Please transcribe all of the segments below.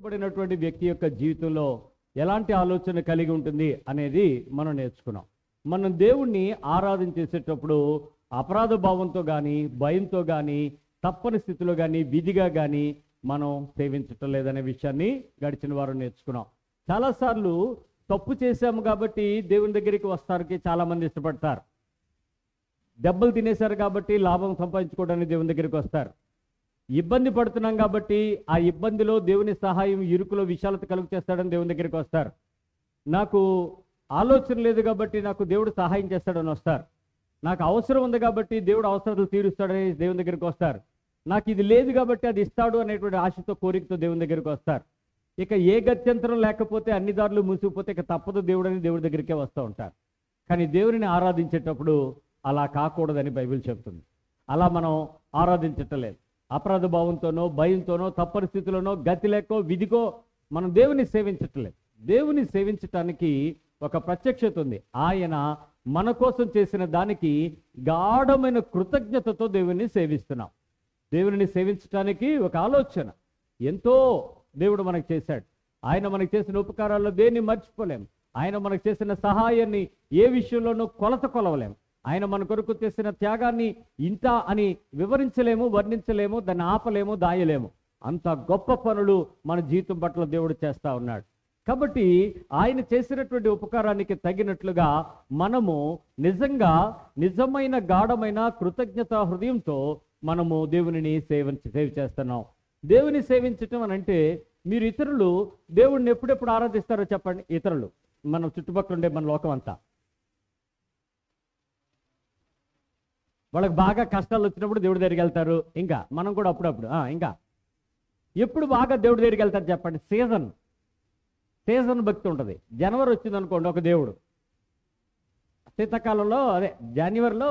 రక్షించబడినటువంటి వ్యక్తి యొక్క జీవితంలో ఎలాంటి ఆలోచన కలిగి ఉంటుంది అనేది మనం నేర్చుకున్నాం. మనం దేవుణ్ణి ఆరాధించేసేటప్పుడు అపరాధ భావంతో కానీ, భయంతో కానీ, తప్పని స్థితిలో కానీ, విధిగా కానీ మనం సేవించటం లేదనే విషయాన్ని గడిచిన వారం నేర్చుకున్నాం. చాలాసార్లు తప్పు చేశాము కాబట్టి దేవుని దగ్గరికి వస్తానికి చాలామంది ఇష్టపడతారు. దెబ్బలు తినేశారు కాబట్టి లాభం సంపాదించుకోవడానికి దేవుని దగ్గరికి వస్తారు. ఇబ్బంది పడుతున్నాం కాబట్టి ఆ ఇబ్బందిలో దేవుని సహాయం, ఇరుకులో విశాలత కలుగు చేస్తాడని దేవుని దగ్గరికి వస్తారు. నాకు ఆలోచన లేదు కాబట్టి నాకు దేవుడు సహాయం చేస్తాడని వస్తారు. నాకు అవసరం ఉంది కాబట్టి దేవుడు అవసరాలు తీరుస్తాడని దేవుని దగ్గరికి వస్తారు. నాకు ఇది లేదు కాబట్టి అది ఇస్తాడు అనేటువంటి ఆశతో, కోరికతో దేవుని దగ్గరికి వస్తారు. ఇక ఏ గత్యంతరం లేకపోతే, అన్ని దారులు మూసిపోతే ఇక తప్పదు దేవుడు అని దేవుడి దగ్గరికే వస్తూ ఉంటారు. కానీ దేవుడిని ఆరాధించేటప్పుడు అలా కాకూడదని బైబిల్ చెప్తుంది. అలా మనం ఆరాధించట్లేదు. అపరాధ భావంతోనో, భయంతోనో, తప్పని స్థితిలోనో, గతి లేకో, విధికో మనం దేవుని సేవించట్లేదు. దేవుని సేవించటానికి ఒక ప్రత్యక్షత ఉంది. ఆయన మన కోసం చేసిన దానికి గాఢమైన కృతజ్ఞతతో దేవుని సేవిస్తున్నాం. దేవుని సేవించటానికి ఒక ఆలోచన, ఎంతో దేవుడు మనకు చేశాడు. ఆయన మనకు చేసిన ఉపకారాల్లో దేన్ని మర్చిపోలేం. ఆయన మనకు చేసిన సహాయాన్ని ఏ విషయంలోనూ కొలవలేం. ఆయన మన కొరకు చేసిన త్యాగాన్ని ఇంత అని వివరించలేము, వర్ణించలేము, దాన్ని ఆపలేము, దాయలేము. అంత గొప్ప పనులు మన జీవితం పట్ల దేవుడు చేస్తూ ఉన్నాడు. కాబట్టి ఆయన చేసినటువంటి ఉపకారానికి తగినట్లుగా మనము నిజమైన గాఢమైన కృతజ్ఞత హృదయంతో మనము దేవునిని సేవ చేస్తున్నాం. దేవుని సేవించటం అని అంటే, మీరు ఇతరులు దేవుడిని ఎప్పుడెప్పుడు ఆరాధిస్తారో చెప్పండి. ఇతరులు మన చుట్టుపక్కల ఉండే మన లోకం అంతా, వాళ్ళకి బాగా కష్టాలు వచ్చినప్పుడు దేవుడి దగ్గరికి వెళ్తారు. ఇంకా మనం కూడా అప్పుడప్పుడు ఇంకా ఎప్పుడు బాగా దేవుడి దగ్గరికి వెళ్తారు చెప్పండి. సీజన్ భక్తి ఉంటుంది. జనవరి వచ్చింది అనుకోండి ఒక దేవుడు, శీతాకాలంలో అదే జనవరిలో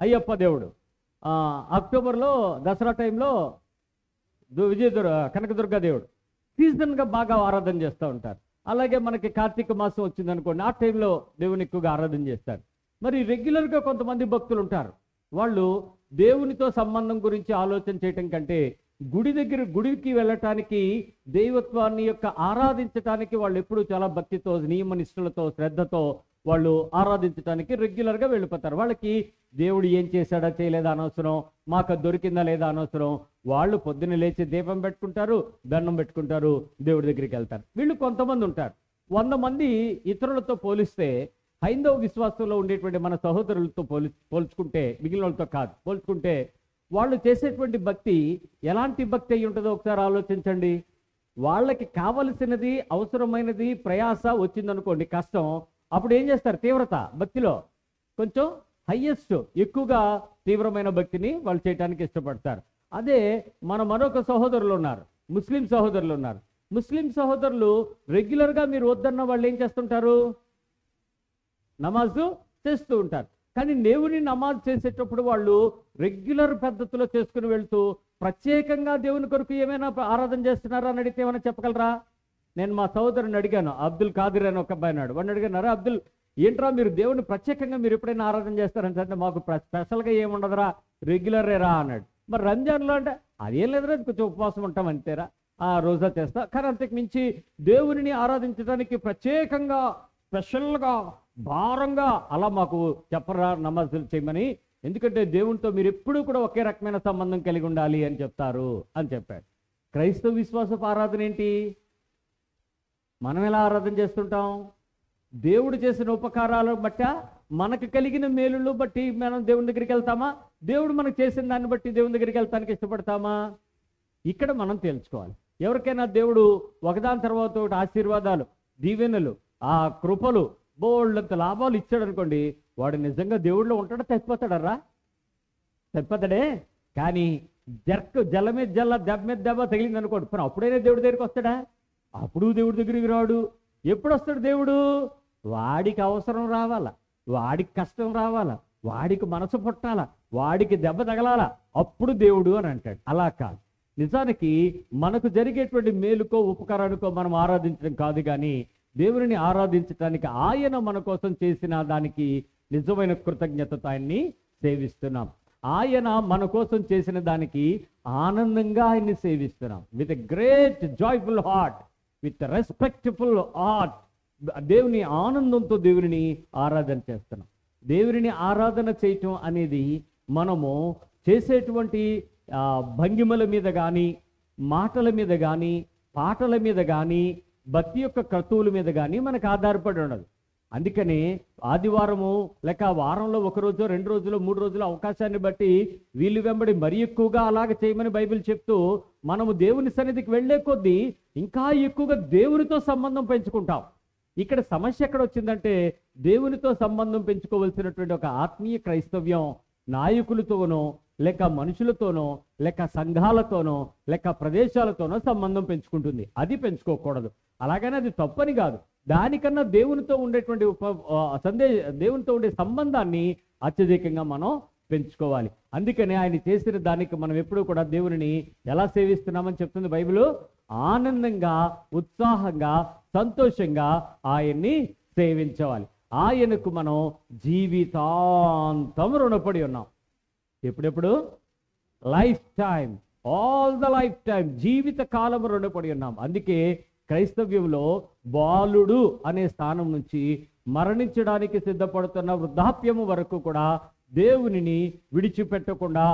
అయ్యప్ప దేవుడు, అక్టోబర్లో దసరా టైంలో కనకదుర్గా దేవుడు. సీజన్గా బాగా ఆరాధన చేస్తూ ఉంటారు. అలాగే మనకి కార్తీక మాసం వచ్చింది అనుకోండి, ఆ టైంలో దేవుని ఎక్కువగా ఆరాధన చేస్తారు. మరి రెగ్యులర్గా కొంతమంది భక్తులు ఉంటారు. వాళ్ళు దేవునితో సంబంధం గురించి ఆలోచన చేయటం కంటే గుడికి వెళ్ళటానికి, దైవత్వాన్ని యొక్క ఆరాధించటానికి వాళ్ళు ఎప్పుడు చాలా భక్తితో, నియమ నిష్ఠలతో, శ్రద్ధతో వాళ్ళు ఆరాధించడానికి రెగ్యులర్గా వెళ్ళిపోతారు. వాళ్ళకి దేవుడు ఏం చేశాడా చేయలేదా అనవసరం, మాకు దొరికిందా లేదా అనవసరం. వాళ్ళు పొద్దున్న లేచి దీపం పెట్టుకుంటారు, దండం పెట్టుకుంటారు, దేవుడి దగ్గరికి వెళ్తారు. వీళ్ళు కొంతమంది ఉంటారు. 100 మంది ఇతరులతో పోలిస్తే, హైందవ విశ్వాసంలో ఉండేటువంటి మన సహోదరులతో పోల్చుకుంటే, మిగిలిన వాళ్ళతో కాదు, పోల్చుకుంటే వాళ్ళు చేసేటువంటి భక్తి ఎలాంటి భక్తి అయి ఉంటుందో ఒకసారి ఆలోచించండి. వాళ్ళకి కావలసినది, అవసరమైనది, ప్రయాస వచ్చిందనుకోండి, కష్టం, అప్పుడు ఏం చేస్తారు? తీవ్రత భక్తిలో కొంచెం హయ్యెస్ట్, ఎక్కువగా తీవ్రమైన భక్తిని వాళ్ళు చేయడానికి ఇష్టపడతారు. అదే మరొక సహోదరులు ఉన్నారు, ముస్లిం సహోదరులు ఉన్నారు. ముస్లిం సహోదరులు రెగ్యులర్గా మీరు వద్దన్న వాళ్ళు ఏం చేస్తుంటారు? నమాజు చేస్తూ ఉంటారు. కానీ దేవుని నమాజ్ చేసేటప్పుడు వాళ్ళు రెగ్యులర్ పద్ధతిలో చేసుకుని వెళ్తూ ప్రత్యేకంగా దేవుని కొరకు ఏమైనా ఆరాధన చేస్తున్నారా అని అడిగితే ఏమైనా చెప్పగలరా? నేను మా సహోదరుని అడిగాను, అబ్దుల్ ఖాదిర్ అని ఒక అబ్బాయి అన్నాడు. వాడిని అడిగాను, అబ్దుల్ ఏంట్రా మీరు దేవుని ప్రత్యేకంగా మీరు ఎప్పుడైనా ఆరాధన చేస్తారంటే, అంటే మాకు స్పెషల్గా ఏముండదురా, రెగ్యులరేరా అన్నాడు. మరి రంజాన్లో అంటే అదేం లేదురా, కొంచెం ఉపవాసం ఉంటాం అంతేరా, ఆ రోజా చేస్తా. కానీ అంతకు మించి దేవునిని ఆరాధించడానికి ప్రత్యేకంగా, స్పెషల్గా, భారంగా అలా మాకు చెప్పరా నమాజులు చేయమని. ఎందుకంటే దేవునితో మీరు ఎప్పుడూ కూడా ఒకే రకమైన సంబంధం కలిగి ఉండాలి అని చెప్తారు అని చెప్పాడు. క్రైస్తవ విశ్వాసపు ఆరాధన ఏంటి? మనం ఎలా ఆరాధన చేస్తుంటాం? దేవుడు చేసిన ఉపకారాలు బట్ట, మనకు కలిగిన మేలులు బట్టి మనం దేవుని దగ్గరికి వెళ్తామా? దేవుడు మనకు చేసిన దాన్ని బట్టి దేవుని దగ్గరికి వెళ్తానికి ఇష్టపడతామా? ఇక్కడ మనం తెలుసుకోవాలి. ఎవరికైనా దేవుడు ఒకదాని తర్వాత ఒకటి ఆశీర్వాదాలు, దీవెనలు, ఆ కృపలు, బోళ్ళంత లాభాలు ఇచ్చాడు అనుకోండి, వాడు నిజంగా దేవుడిలో ఉంటాడా? తప్పిపోతాడరా? తప్పిపోతాడే. కానీ జల మీద జల్ల, దెబ్బ మీద దెబ్బ తగిలింది అనుకోండి, కానీ అప్పుడైనా దేవుడి దగ్గరికి వస్తాడా? అప్పుడు దేవుడి దగ్గరికి రాడు. ఎప్పుడు వస్తాడు దేవుడు? వాడికి అవసరం రావాలా, వాడికి కష్టం రావాలా, వాడికి మనసు పుట్టాలా, వాడికి దెబ్బ తగలాలా, అప్పుడు దేవుడు అని అంటాడు. అలా కాదు. నిజానికి మనకు జరిగేటువంటి మేలుకో ఉపకారానికో మనం ఆరాధించడం కాదు, కానీ దేవుని ఆరాధించడానికి, ఆయన మన కోసం చేసిన దానికి నిజమైన కృతజ్ఞతతో ఆయన్ని సేవిస్తున్నాం. ఆయన మన కోసం చేసిన దానికి ఆనందంగా ఆయన్ని సేవిస్తున్నాం. With a great joyful heart, with respectful heart. దేవుని ఆనందంతో దేవుని ఆరాధన చేస్తున్నాం. దేవుని ఆరాధన చేయటం అనేది మనము చేసేటువంటి భంగిమల మీద కానీ, మాటల మీద కానీ, పాటల మీద కానీ, భక్తి యొక్క క్రతువుల మీద కానీ మనకు ఆధారపడి ఉండదు. అందుకని ఆదివారము లేక వారంలో 1 రోజు 2 రోజులు 3 రోజులు అవకాశాన్ని బట్టి వీళ్ళు వెంబడి మరీ ఎక్కువగా అలాగ చేయమని బైబిల్ చెప్తూ మనము దేవుని సన్నిధికి వెళ్ళే కొద్దీ ఇంకా ఎక్కువగా దేవునితో సంబంధం పెంచుకుంటాం. ఇక్కడ సమస్య ఎక్కడ వచ్చిందంటే, దేవునితో సంబంధం పెంచుకోవలసినటువంటి ఒక ఆత్మీయ క్రైస్తవ్యం నాయకులతోనో లేక మనుషులతోనో లేక సంఘాలతోనో లేక ప్రదేశాలతోనో సంబంధం పెంచుకుంటుంది. అది పెంచుకోకూడదు. అలాగనే అది తప్పని కాదు. దానికన్నా దేవునితో ఉండేటువంటి దేవునితో ఉండే సంబంధాన్ని అత్యధికంగా మనం పెంచుకోవాలి. అందుకని ఆయన చేసిన దానికి మనం ఎప్పుడూ కూడా దేవుని ఎలా సేవిస్తున్నామని చెప్తుంది బైబిల్. ఆనందంగా, ఉత్సాహంగా, సంతోషంగా ఆయన్ని సేవించవాలి. ఆయనకు మనం జీవితాంతం రుణపడి ఉన్నాం. ఎప్పుడెప్పుడు? Life time, all the life time, జీవిత కాలం రుణపడి ఉన్నాం. అందుకే క్రైస్తవ్యంలో బాలుడు అనే స్థానం నుంచి మరణించడానికి సిద్ధపడుతున్న వృద్ధాప్యము వరకు కూడా దేవునిని విడిచిపెట్టకుండా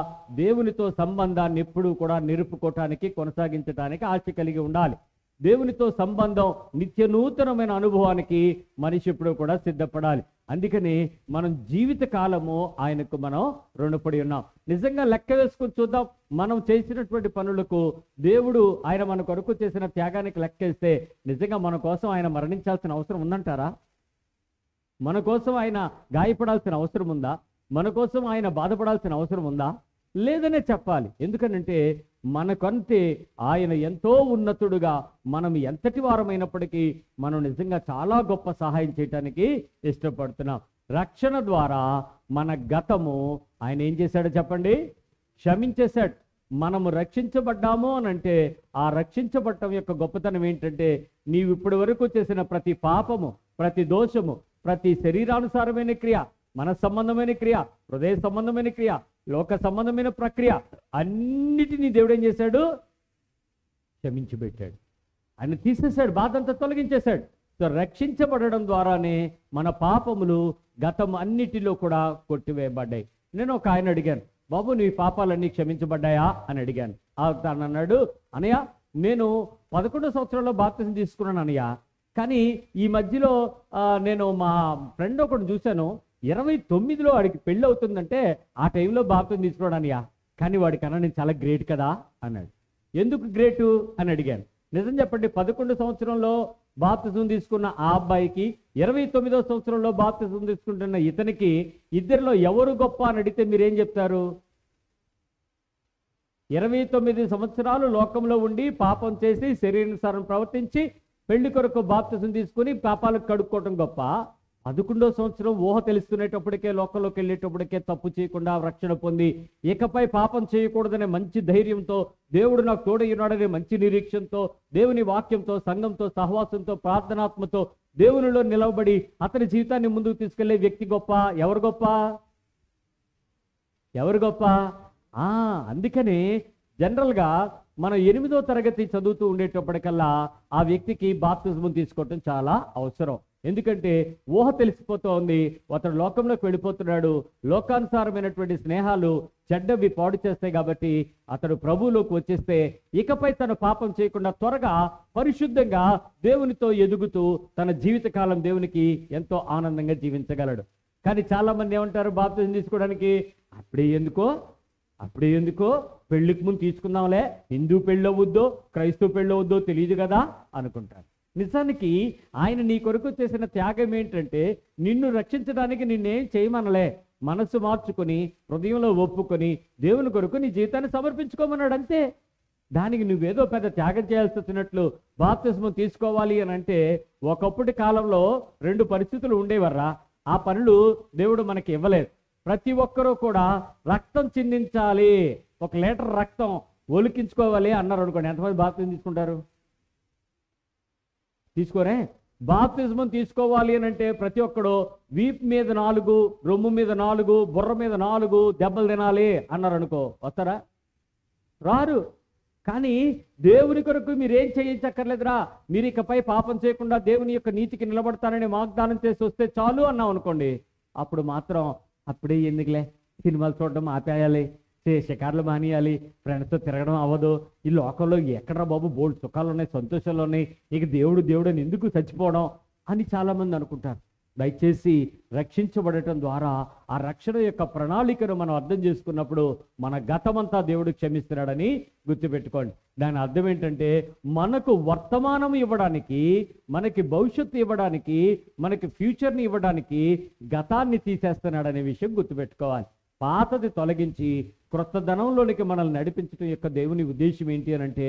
దేవునితో సంబంధాన్ని ఎప్పుడూ కూడా నిలుపుకోవటానికి, కొనసాగించడానికి ఆశ కలిగి ఉండాలి. దేవునితో సంబంధం నిత్య నూతనమైన అనుభవానికి మనిషి ఎప్పుడూ కూడా సిద్ధపడాలి. అందుకని మనం జీవిత కాలము ఆయనకు మనం రుణపడి ఉన్నాం. నిజంగా లెక్క వేసుకుని చూద్దాం. మనం చేసినటువంటి పనులకు దేవుడు ఆయన మన కొరకు చేసిన త్యాగానికి లెక్కేస్తే నిజంగా మన కోసం ఆయన మరణించాల్సిన అవసరం ఉందంటారా? మన కోసం ఆయన గాయపడాల్సిన అవసరం ఉందా? మన కోసం ఆయన బాధపడాల్సిన అవసరం ఉందా? లేదనే చెప్పాలి. ఎందుకనంటే మనకంటే ఆయన ఎంతో ఉన్నతుడుగా, మనం ఎంతటి వారమైనప్పటికీ మనం నిజంగా చాలా గొప్ప సహాయం చేయటానికి ఇష్టపడుతున్నాం. రక్షణ ద్వారా మన గతము ఆయన ఏం చేశాడో చెప్పండి? క్షమించేశాడు. మనము రక్షించబడ్డాము అని అంటే ఆ రక్షించబడటం యొక్క గొప్పతనం ఏంటంటే, నీవు ఇప్పటి వరకు చేసిన ప్రతి పాపము, ప్రతి దోషము, ప్రతి శరీరానుసారమైన క్రియ, మన సంబంధమైన క్రియ, హృదయ సంబంధమైన క్రియ, లోక సంబంధమైన ప్రక్రియ అన్నిటినీ దేవుడు ఏం చేశాడు? క్షమించి పెట్టాడు. ఆయన తీసేశాడు, బాధ అంతా తొలగించేశాడు. సో రక్షించబడడం ద్వారానే మన పాపములు గతం అన్నిటిలో కూడా కొట్టివేయబడ్డాయి. నేను ఒక ఆయన అడిగాను, బాబు నీ పాపాలన్నీ క్షమించబడ్డాయా అని అడిగాను. తను అన్నాడు, అనయ్య నేను 11వ సంవత్సరంలో బాప్తిసం తీసుకున్నాను అనయ్య, కానీ ఈ మధ్యలో నేను మా ఫ్రెండ్ ఒకటి చూశాను, 29లో వాడికి పెళ్ళి అవుతుందంటే ఆ టైంలో బాప్తిసం తీసుకోవడానియా, కానీ వాడికన్నా నేను చాలా గ్రేట్ కదా అన్నాడు. ఎందుకు గ్రేటు అని అడిగాను. నిజం చెప్పండి, 11 సంవత్సరంలో బాప్తిసం తీసుకున్న ఆ అబ్బాయికి 29వ సంవత్సరంలో బాప్తిసం తీసుకుంటున్న ఇతనికి ఇద్దరిలో ఎవరు గొప్ప అని అడిగితే మీరేం చెప్తారు? 29 సంవత్సరాలు లోకంలో ఉండి పాపం చేసి శరీరానుసారం ప్రవర్తించి పెళ్లి కొరకు బాప్తిసం తీసుకుని పాపాలకు కడుక్కోవటం గొప్ప, 11వ సంవత్సరం ఊహ తెలుసుకునేటప్పటికే, లోకంలోకి వెళ్ళేటప్పటికే తప్పు చేయకుండా రక్షణ పొంది ఇకపై పాపం చేయకూడదనే మంచి ధైర్యంతో, దేవుడు నాకు తోడయ్యున్నాడనే మంచి నిరీక్షణతో, దేవుని వాక్యంతో, సంఘంతో, సహవాసంతో, ప్రార్థనాత్మతో దేవునిలో నిలవబడి అతని జీవితాన్ని ముందుకు తీసుకెళ్లే వ్యక్తి గొప్ప? ఎవరు గొప్ప? ఎవరు గొప్ప? అందుకనే జనరల్గా మనం 8వ తరగతి చదువుతూ ఉండేటప్పటికల్లా ఆ వ్యక్తికి బాప్తిజం తీసుకోవటం చాలా అవసరం. ఎందుకంటే ఊహ తెలిసిపోతోంది, అతడు లోకంలోకి వెళ్ళిపోతున్నాడు, లోకానుసారమైనటువంటి స్నేహాలు చెడ్డవి పాడు చేస్తాయి. కాబట్టి అతడు ప్రభువులోకి వచ్చేస్తే ఇకపై తన పాపం చేయకుండా త్వరగా పరిశుద్ధంగా దేవునితో ఎదుగుతూ తన జీవితకాలం దేవునికి ఎంతో ఆనందంగా జీవించగలడు. కానీ చాలా మంది ఏమంటారు, బాప్తిజం తీసుకోవడానికి అప్పుడే ఎందుకో పెళ్లికి ముందు తీసుకుందాంలే, హిందూ పెళ్ళి అవుద్దో క్రైస్తవ పెళ్ళి అవుద్దో తెలియదు కదా అనుకుంటారు. నిజానికి ఆయన నీ కొరకు చేసిన త్యాగం ఏంటంటే, నిన్ను రక్షించడానికి నిన్నేం చేయమనలే, మనసు మార్చుకొని హృదయంలో ఒప్పుకొని దేవుని కొరకు నీ జీవితాన్ని సమర్పించుకోమన్నాడు అంతే. దానికి నువ్వేదో పెద్ద త్యాగం చేయాల్సి వచ్చినట్లు బాప్తిస్మం తీసుకోవాలి అని అంటే, ఒకప్పటి కాలంలో 2 పరిస్థితులు ఉండేవర్రా. ఆ పనులు దేవుడు మనకి ఇవ్వలేదు. ప్రతి ఒక్కరూ కూడా రక్తం చిందించాలి, 1 లీటర్ రక్తం ఒలికించుకోవాలి అన్నారు అనుకోండి, ఎంతమంది బాప్తిజం తీసుకుంటారు? తీసుకోరే. బాప్తిజం తీసుకోవాలి అని అంటే ప్రతి ఒక్కడు వీపు మీద 4, రొమ్ము మీద 4, బుర్ర మీద 4 దెబ్బలు తినాలి అన్నారు అనుకో, వస్తారా? రారు. కానీ దేవుని కొరకు మీరేం చేయించక్కర్లేదురా, మీరు ఇకపై పాపం చేయకుండా దేవుని యొక్క నీతికి నిలబడతానని వాగ్దానం చేసి వస్తే చాలు అన్నాం అనుకోండి, అప్పుడు మాత్రం అప్పుడే ఎందుకులే సినిమాలు చూడడం ఆపేయాలి, షికార్లు మానేయాలి, ఫ్రెండ్స్తో తిరగడం అవ్వదు, ఈ లోకంలో ఎక్కడరా బాబు బోల్డ్ సుఖాలు ఉన్నాయి, సంతోషాలు ఉన్నాయి, ఇక దేవుడు అని ఎందుకు చచ్చిపోవడం అని చాలామంది అనుకుంటారు. దయచేసి రక్షించబడటం ద్వారా ఆ రక్షణ యొక్క ప్రణాళికను మనం అర్థం చేసుకున్నప్పుడు మన గతమంతా దేవుడు క్షమిస్తున్నాడని గుర్తుపెట్టుకోండి. దాని అర్థం ఏంటంటే మనకు వర్తమానం ఇవ్వడానికి, మనకి భవిష్యత్తు ఇవ్వడానికి, మనకి ఫ్యూచర్ని ఇవ్వడానికి గతాన్ని తీసేస్తున్నాడనే విషయం గుర్తుపెట్టుకోవాలి. పాతది తొలగించి క్రొత్త ధనంలోనికి మనల్ని నడిపించడం యొక్క దేవుని ఉద్దేశం ఏంటి అని అంటే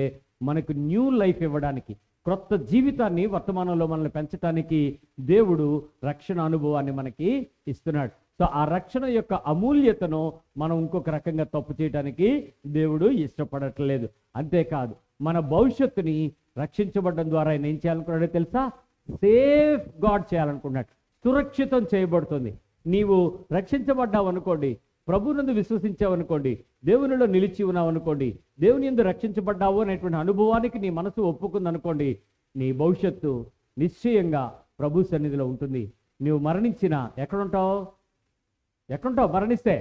మనకు న్యూ లైఫ్ ఇవ్వడానికి, క్రొత్త జీవితాన్ని వర్తమానంలో మనల్ని పెంచడానికి దేవుడు రక్షణ అనుభవాన్ని మనకి ఇస్తున్నాడు. సో ఆ రక్షణ యొక్క అమూల్యతను మనం ఇంకొక రకంగా తప్పు చేయడానికి దేవుడు ఇష్టపడట్లేదు. అంతేకాదు మన భవిష్యత్తుని రక్షించబడడం ద్వారా ఆయన ఏం చేయాలనుకున్నాడో తెలుసా? సేఫ్ గాడ్ చేయాలనుకున్నాడు. సురక్షితం చేయబడుతుంది. నీవు రక్షించబడ్డావు అనుకోండి, ప్రభువునందు విశ్వసించావు అనుకోండి, దేవునిలో నిలిచి ఉన్నావు అనుకోండి, దేవుని యందు రక్షించబడ్డావు అనేటువంటి అనుభవానికి నీ మనసు ఒప్పుకుంది అనుకోండి, నీ భవిష్యత్తు నిశ్చయంగా ప్రభు సన్నిధిలో ఉంటుంది. నీవు మరణించినా ఎక్కడుంటావు? మరణిస్తే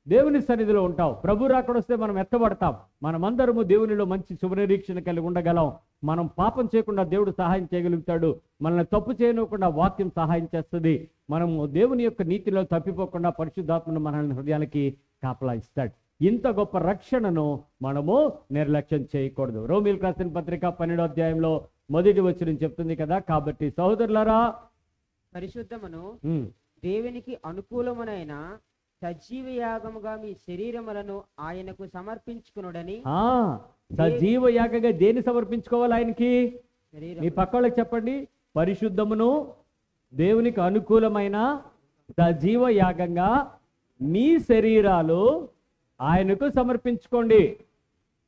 దేవుని సన్నిధిలో ఉంటావు. ప్రభు రాకడొస్తే మనం ఎత్తబడతాం. మనమందరము దేవునిలో మంచి శుభనిరీక్షణ కలిగి ఉండగలం. మనం పాపం చేయకుండా దేవుడు సహాయం చేయగలుగుతాడు. మనల్ని తప్పు చేయనివ్వకుండా వాక్యం సహాయం చేస్తుంది. మనము దేవుని యొక్క నీతిలో తప్పిపోకుండా పరిశుద్ధాత్మను మనల్ని హృదయానికి కాపలా ఇస్తాడు. ఇంత గొప్ప రక్షణను మనము నిర్లక్ష్యం చేయకూడదు. రోమీయులకు రాసిన పత్రిక 12వ అధ్యాయంలో 1వ వచనం చెప్తుంది కదా, కాబట్టి సహోదరులారా పరిశుద్ధమును దేవునికి అనుకూలమునైన సజీవ యాగముగా మీ శరీరములను ఆయనకు సమర్పించుకునుడని. సజీవ యాగంగా దేని సమర్పించుకోవాలి ఆయనకి? మీ పక్కవాళ్ళకి చెప్పండి, పరిశుద్ధమును దేవునికి అనుకూలమైన సజీవ యాగంగా మీ శరీరాలు ఆయనకు సమర్పించుకోండి.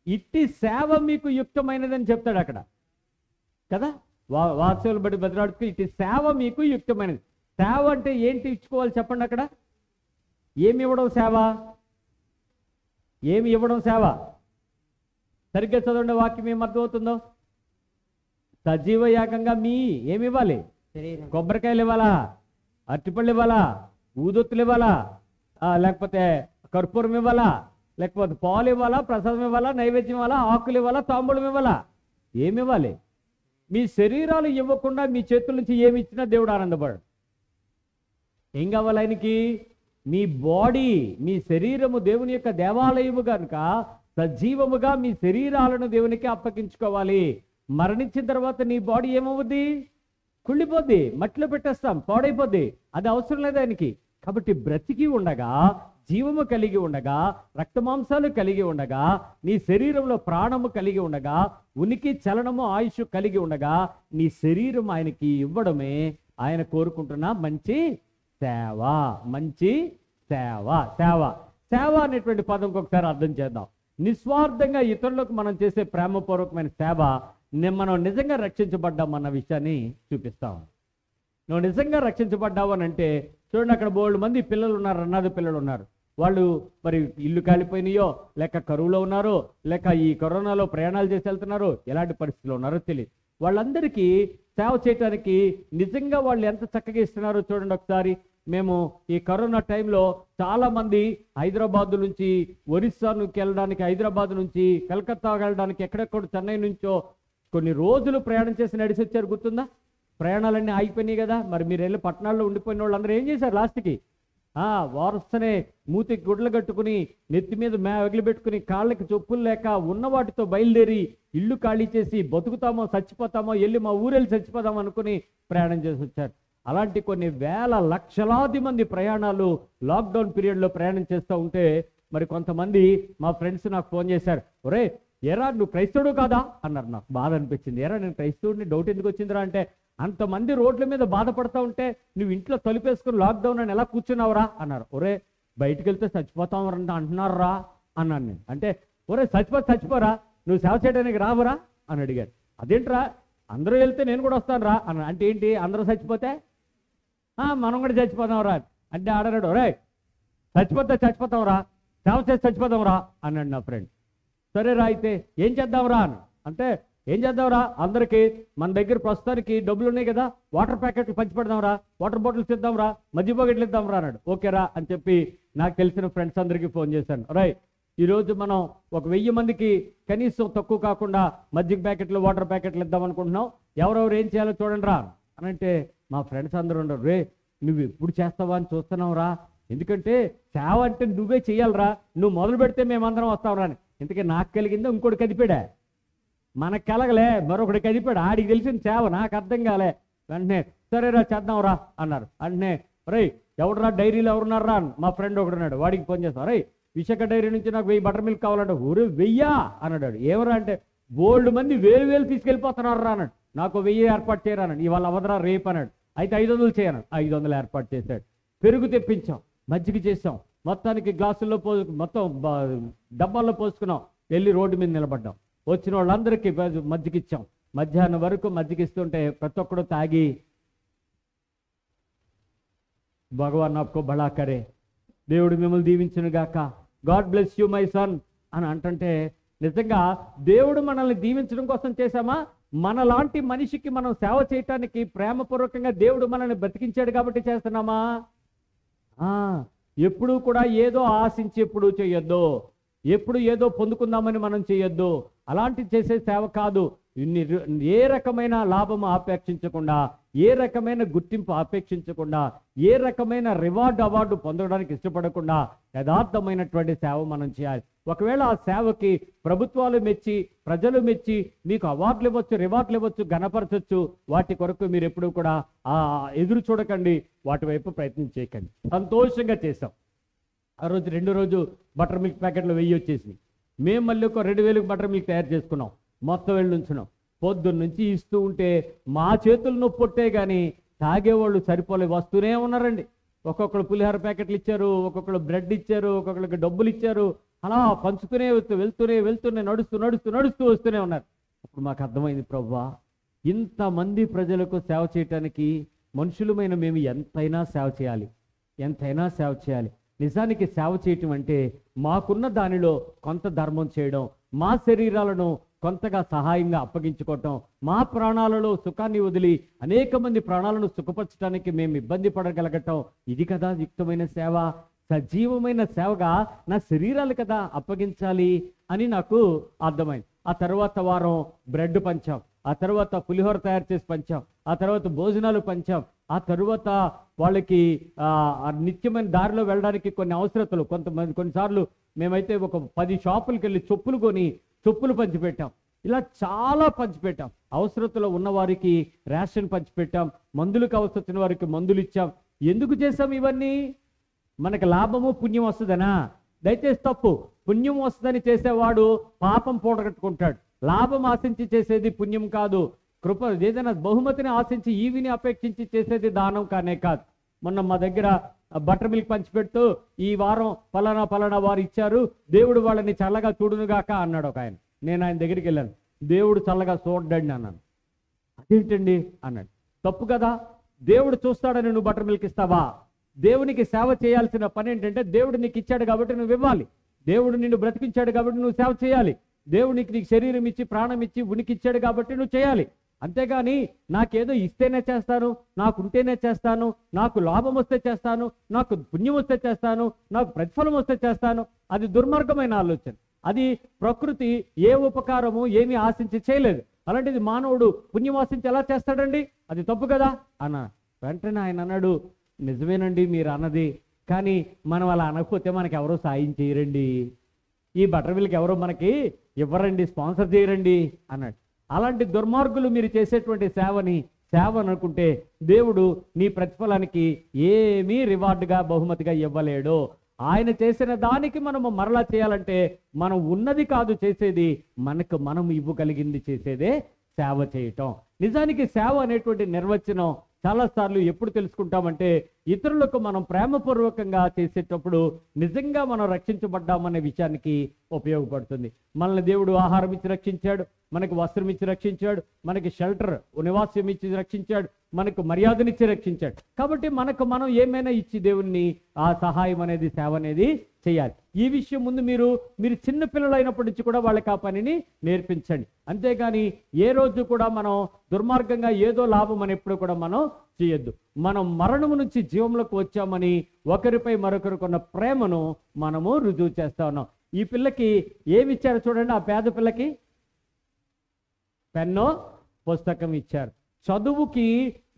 ఇట్టి సేవ మీకు యుక్తమైనదని చెప్తాడు అక్కడ కదా. వాక్యాలు బట్టి బదిలాడుతూ ఇట్టి సేవ మీకు యుక్తమైనది. సేవ అంటే ఏంటి ఇచ్చుకోవాలి చెప్పండి అక్కడ. ఏమి ఇవ్వడం సేవ? ఏమి ఇవ్వడం సేవ? సరిగ్గా చదవండి, వాక్యం ఏం అర్థమవుతుందో. సజీవ యాగంగా మీ ఏమి ఇవ్వాలి? కొబ్బరికాయలు ఇవ్వాలా? అరటిపళ్ళు ఇవ్వాలా? ఊదొత్తులు ఇవ్వాలా? లేకపోతే కర్పూరం ఇవ్వాలా? లేకపోతే పాలు ఇవ్వాలా? ప్రసాదం ఇవ్వాలా? నైవేద్యం ఇవ్వాలా? ఆకులు ఇవ్వాలా? తాంబూలం ఇవ్వాలా? ఏమి ఇవ్వాలి? మీ శరీరాలు ఇవ్వకుండా మీ చేతుల నుంచి ఏమి ఇచ్చినా దేవుడు ఆనందపడు. ఏం కావాలి ఆయనకి? మీ బాడీ, మీ శరీరము దేవుని యొక్క దేవాలయము కనుక సజీవముగా మీ శరీరాలను దేవునికి అప్పగించుకోవాలి. మరణించిన తర్వాత నీ బాడీ ఏమవుద్ది? కుళ్ళిపోద్ది, మట్టిలో పెట్టేస్తాం, పాడైపోద్ది. అది అవసరం లేదు ఆయనకి. కాబట్టి బ్రతికి ఉండగా, జీవము కలిగి ఉండగా, రక్తమాంసాలు కలిగి ఉండగా, నీ శరీరంలో ప్రాణము కలిగి ఉండగా, ఉనికి చలనము ఆయుష్ కలిగి ఉండగా నీ శరీరం ఆయనకి ఇవ్వడమే ఆయన కోరుకుంటున్న మంచి సేవ. మంచి సేవ. సేవ సేవ అనేటువంటి పదం ఒకసారి అర్థం చేద్దాం. నిస్వార్థంగా ఇతరులకు మనం చేసే ప్రేమపూర్వకమైన సేవ మనం నిజంగా రక్షించబడ్డామన్న విషయాన్ని చూపిస్తాం. నువ్వు నిజంగా రక్షించబడ్డావు అని అంటే చూడండి, అక్కడ బోల్డ్ మంది పిల్లలు ఉన్నారు, అనాథ పిల్లలు ఉన్నారు. వాళ్ళు మరి ఇల్లు కాలిపోయినాయో, లేక కరువులో ఉన్నారో, లేక ఈ కరోనాలో ప్రయాణాలు చేసి వెళ్తున్నారో, ఎలాంటి పరిస్థితుల్లో ఉన్నారో తెలియదు. వాళ్ళందరికీ సేవ చేయడానికి నిజంగా వాళ్ళు ఎంత చక్కగా ఇస్తున్నారో చూడండి ఒకసారి. మేము ఈ కరోనా టైంలో చాలామంది హైదరాబాద్ నుంచి ఒరిస్సాకి వెళ్ళడానికి, హైదరాబాద్ నుంచి కలకత్తా వెళ్ళడానికి, ఎక్కడెక్కడ చెన్నై నుంచో కొన్ని రోజులు ప్రయాణం చేసి నడిచి వచ్చారు. గుర్తుందా? ప్రయాణాలన్నీ ఆగిపోయినాయి కదా. మరి మీరు వెళ్ళి పట్టణాల్లో ఉండిపోయిన వాళ్ళందరూ ఏం చేశారు? లాస్ట్కి వారస్తనే మూతికి గుడ్లు కట్టుకుని, నెత్తి మీద వగిలిపెట్టుకుని, కాళ్ళకి చెప్పులు లేక ఉన్న వాటితో బయలుదేరి ఇల్లు ఖాళీ చేసి బతుకుతామో చచ్చిపోతామో, వెళ్ళి మా ఊరెళ్ళి చచ్చిపోతామో అనుకుని ప్రయాణం చేసి వచ్చారు. అలాంటి కొన్ని వేల లక్షలాది మంది ప్రయాణాలు లాక్డౌన్ పీరియడ్లో ప్రయాణం చేస్తూ ఉంటే మరి కొంతమంది మా ఫ్రెండ్స్ నాకు ఫోన్ చేశారు, ఒరే ఎరా నువ్వు క్రైస్తవుడు కాదా అన్నారు. నాకు బాధ అనిపించింది. ఎరా నేను క్రైస్తవుడిని, డౌట్ ఎందుకు వచ్చిందిరా అంటే, అంతమంది రోడ్ల మీద బాధపడతా ఉంటే నువ్వు ఇంట్లో తలుపేసుకుని లాక్డౌన్ అని ఎలా కూర్చున్నావురా అన్నారు. ఒరే బయటికి వెళ్తే చచ్చిపోతాం అంటున్నారు రా అన్నాను నేను. అంటే ఒరే చచ్చిపోరా, నువ్వు సేవ చేయడానికి రావురా అని అడిగారు. అదేంట్రా, అందరూ వెళ్తే నేను కూడా వస్తాను రా అన్న. అంటే ఏంటి, అందరూ చచ్చిపోతే మనం కూడా చచ్చిపోతాం రా అంటే ఆడరాడు, ఒరే చచ్చిపోతాం రా, సేవ చేసి చచ్చిపోతాం రా అన్నాడు నా ఫ్రెండ్. సరేరా అయితే ఏం చేద్దాంరా అని అంటే, ఏం చేద్దాంరా, అందరికీ మన దగ్గర ప్రస్తుతానికి డబ్బులు ఉన్నాయి కదా, వాటర్ ప్యాకెట్లు పంచి పెడదాంరా, వాటర్ బాటిల్స్ ఇద్దాంరా, మజ్జిగ ప్యాకెట్లు ఇద్దాంరా అన్నాడు. ఓకేరా అని చెప్పి నాకు తెలిసిన ఫ్రెండ్స్ అందరికీ ఫోన్ చేశాను. రైట్, ఈరోజు మనం ఒక 1000 మందికి కనీసం తక్కువ కాకుండా మజ్జిగ ప్యాకెట్లు వాటర్ ప్యాకెట్లు ఇద్దాం అనుకుంటున్నాం, ఎవరెవరు ఏం చేయాలో చూడండి రా అని అంటే, మా ఫ్రెండ్స్ అందరూ ఉండరు, రే నువ్వు ఎప్పుడు చేస్తావా అని చూస్తున్నావు రా, ఎందుకంటే సేవ అంటే నువ్వే చెయ్యాలరా, నువ్వు మొదలు పెడితే మేమందరం వస్తాం రా అని. ఇంతకీ నాకు కలిగిందో ఇంకోటి కదిపాడా, మనకు కలగలే మరొకటి కదిపాడు, ఆడికి తెలిసిన సేవ నాకు అర్థం కాలే. వెంటనే సరేరా చేద్దాం రా అన్నారు. వెంటనే రై ఎవడరా డైరీలో ఎవరున్నారా అని మా ఫ్రెండ్ ఒకడు ఉన్నాడు, వాడికి ఫోన్ చేస్తాం, రై విశాఖ డైరీ నుంచి నాకు 1000 బటర్ మిల్క్ కావాలంటే, ఊరు 1000 అన్నాడు. ఎవరా అంటే, బోల్డ్ మంది 1000 తీసుకెళ్ళిపోతున్నారు రా అన్నాడు. నాకు 1000 ఏర్పాటు చేయరానండి, ఇవాళ అవదరా రేపు అన్నాడు. అయితే 500 చేయను, 500 ఏర్పాటు చేశాడు. పెరుగు తెప్పించాం, మజ్జిగ చేసాం, మొత్తానికి గ్లాసుల్లో మొత్తం డబ్బాల్లో పోసుకున్నాం, వెళ్ళి రోడ్డు మీద నిలబడ్డాం. వచ్చిన వాళ్ళందరికీ మజ్జిగ ఇచ్చాం. మధ్యాహ్నం వరకు మజ్జిగ ఇస్తుంటే ప్రతి ఒక్కడు తాగి భగవాన్ ఆప్కో బడా కరే, దేవుడు మిమ్మల్ని దీవించును గాక, God bless you my son అని అంటుంటే, నిజంగా దేవుడు మనల్ని దీవించడం కోసం చేశామా, మనలాంటి మనిషికి మనం సేవ చేయటానికి ప్రేమపూర్వకంగా దేవుడు మనల్ని బ్రతికించాడు కాబట్టి చేస్తున్నామా? ఎప్పుడూ కూడా ఏదో ఆశించి ఎప్పుడు చేయొద్దు, ఎప్పుడు ఏదో పొందుకుందామని మనం చేయొద్దు. అలాంటి చేసే సేవ కాదు. ఏ రకమైన లాభము ఆపేక్షించకుండా, ఏ రకమైన గుర్తింపు ఆపేక్షించకుండా, ఏ రకమైన రివార్డు అవార్డు పొందడానికి ఇష్టపడకుండా యథార్థమైనటువంటి సేవ మనం చేయాలి. ఒకవేళ ఆ సేవకి ప్రభుత్వాలు మెచ్చి, ప్రజలు మెచ్చి మీకు అవార్డులు ఇవ్వచ్చు, రివార్డులు ఇవ్వచ్చు, ఘనపరచచ్చు, వాటి కొరకు మీరు ఎప్పుడూ కూడా ఎదురు చూడకండి, వాటి వైపు ప్రయత్నం చేయకండి. సంతోషంగా చేసాం. ఆ రోజు 2 రోజు బటర్ మిల్క్ ప్యాకెట్లు 1000 వచ్చేసి, మేము మళ్ళీ ఒక 2000 బటర్ మిల్క్ తయారు చేసుకున్నాం. మొత్తం వెళ్ళి ఉంచున్నాం. పొద్దున్న నుంచి ఇస్తూ ఉంటే మా చేతులు నొప్పి పొట్టే కానీ తాగేవాళ్ళు సరిపోలే, వస్తూనే ఉన్నారండి. ఒక్కొక్కరు పులిహోర ప్యాకెట్లు ఇచ్చారు, ఒక్కొక్కరు బ్రెడ్ ఇచ్చారు, ఒక్కొక్కరికి డబ్బులు ఇచ్చారు. అలా పంచుతూనే వెళ్తూనే నడుస్తూ వస్తూనే ఉన్నారు. అప్పుడు మాకు అర్థమైంది, ప్రభువా ఇంతమంది ప్రజలకు సేవ చేయటానికి మనుషులమైన మేము ఎంతైనా సేవ చేయాలి. నిజానికి సేవ చేయటం అంటే మాకున్న దానిలో కొంత ధర్మం చేయడం, మా శరీరాలను కొంతగా సహాయంగా అప్పగించుకోవటం, మా ప్రాణాలలో సుఖాన్ని వదిలి అనేక మంది ప్రాణాలను సుఖపరచడానికి మేము ఇబ్బంది పడగలగటం, ఇది కదా యుక్తమైన సేవ. సజీవమైన సేవగా నా శరీరాలు కదా అప్పగించాలి అని నాకు అర్థమైంది. ఆ తర్వాత వారం బ్రెడ్ పంచాం, ఆ తర్వాత పులిహోర తయారు చేసి పంచాం, ఆ తర్వాత భోజనాలు పంచాం, ఆ తర్వాత వాళ్ళకి నిత్యమైన దారిలో వెళ్ళడానికి కొన్ని అవసరతలు, కొన్నిసార్లు మేమైతే ఒక 10 షాపులకు వెళ్ళి చెప్పులు పంచిపెట్టాం. ఇలా చాలా పంచిపెట్టాం. అవసరతలో ఉన్నవారికి రేషన్ పంచిపెట్టాం, మందులకు అవసరం వారికి మందులు ఇచ్చాం. ఎందుకు చేసాం ఇవన్నీ? మనకి లాభము పుణ్యం వస్తుందనా? దయచేసి తప్పు. పుణ్యం వస్తుందని చేసేవాడు పాపం పూడగట్టుకుంటాడు. లాభం ఆశించి చేసేది పుణ్యం కాదు. కృప ఏదైనా బహుమతిని ఆశించి ఈవిని అపేక్షించి చేసేది దానం కానే కాదు. మొన్న మా దగ్గర బటర్ మిల్క్ పంచిపెడుతూ, ఈ వారం పలానా వారు ఇచ్చారు, దేవుడు వాళ్ళని చల్లగా చూడునుగాక అన్నాడు ఒక ఆయన. నేను ఆయన దగ్గరికి వెళ్ళాను. దేవుడు చల్లగా చూడండి అన్నాను. అదేంటండి అన్నాడు. తప్పు కదా, దేవుడు చూస్తాడని నువ్వు బటర్ మిల్క్ ఇస్తావా? దేవునికి సేవ చేయాల్సిన పని ఏంటంటే, దేవుడు నీకు ఇచ్చాడు కాబట్టి నువ్వు ఇవ్వాలి, దేవుడు నిన్ను బ్రతికించాడు కాబట్టి నువ్వు సేవ చేయాలి, దేవునికి నీకు శరీరం ఇచ్చి ప్రాణం ఇచ్చి ఉనికి ఇచ్చాడు కాబట్టి నువ్వు చేయాలి. అంతేగాని నాకేదో ఇస్తేనే చేస్తాను, నాకు ఉంటేనే చేస్తాను, నాకు లాభం వస్తే చేస్తాను, నాకు పుణ్యం వస్తే చేస్తాను, నాకు ప్రతిఫలం వస్తే చేస్తాను, అది దుర్మార్గమైన ఆలోచన. అది ప్రకృతి ఏ ఉపకారము ఏమీ ఆశించి చేయలేదు. అలాంటిది మానవుడు పుణ్యం ఆశించి ఎలా చేస్తాడండి? అది తప్పు కదా అన్న. వెంటనే ఆయన అన్నాడు, నిజమేనండి మీరు అన్నది, కానీ మనం అలా అనకపోతే మనకి ఎవరో సాయం చేయరండి, ఈ బటర్ మిల్క్ ఎవరో మనకి ఇవ్వరండి, స్పాన్సర్ చేయరండి అన్నాడు. అలాంటి దుర్మార్గులు మీరు చేసేటువంటి సేవ అనుకుంటే దేవుడు నీ ప్రతిఫలానికి ఏమీ రివార్డుగా బహుమతిగా ఇవ్వలేడు. ఆయన చేసిన దానికి మనము మరలా చేయాలంటే మనం ఉన్నది కాదు చేసేది, మనం ఇవ్వగలిగింది చేసేదే సేవ చేయటం. నిజానికి సేవ అనేటువంటి నిర్వచనం చాలాసార్లు ఎప్పుడు తెలుసుకుంటామంటే, ఇతరులకు మనం ప్రేమపూర్వకంగా చేసేటప్పుడు నిజంగా మనం రక్షించబడ్డామనే విషయానికి ఉపయోగపడుతుంది. మనల్ని దేవుడు ఆహారం ఇచ్చి రక్షించాడు, మనకి వస్త్రం ఇచ్చి రక్షించాడు, మనకి షెల్టర్ నివాసం ఇచ్చి రక్షించాడు, మనకు మర్యాదనిచ్చి రక్షించాడు. కాబట్టి మనకు మనం ఏమైనా ఇచ్చి దేవుణ్ణి ఆ సహాయం అనేది, సేవ అనేది చేయాలి. ఈ విషయం ముందు మీరు చిన్న పిల్లలు అయినప్పటి నుంచి కూడా వాళ్ళకి ఆ పనిని నేర్పించండి. అంతేగాని ఏ రోజు కూడా మనం దుర్మార్గంగా ఏదో లాభం అని ఎప్పుడు కూడా మనం చేయొద్దు. మనం మరణము నుంచి జీవంలోకి వచ్చామని ఒకరిపై మరొకరికున్న ప్రేమను మనము రుజువు చేస్తా ఉన్నాం. ఈ పిల్లకి ఏమి ఇచ్చారు చూడండి, ఆ పేద పిల్లకి పెన్నో పుస్తకం ఇచ్చారు, చదువుకి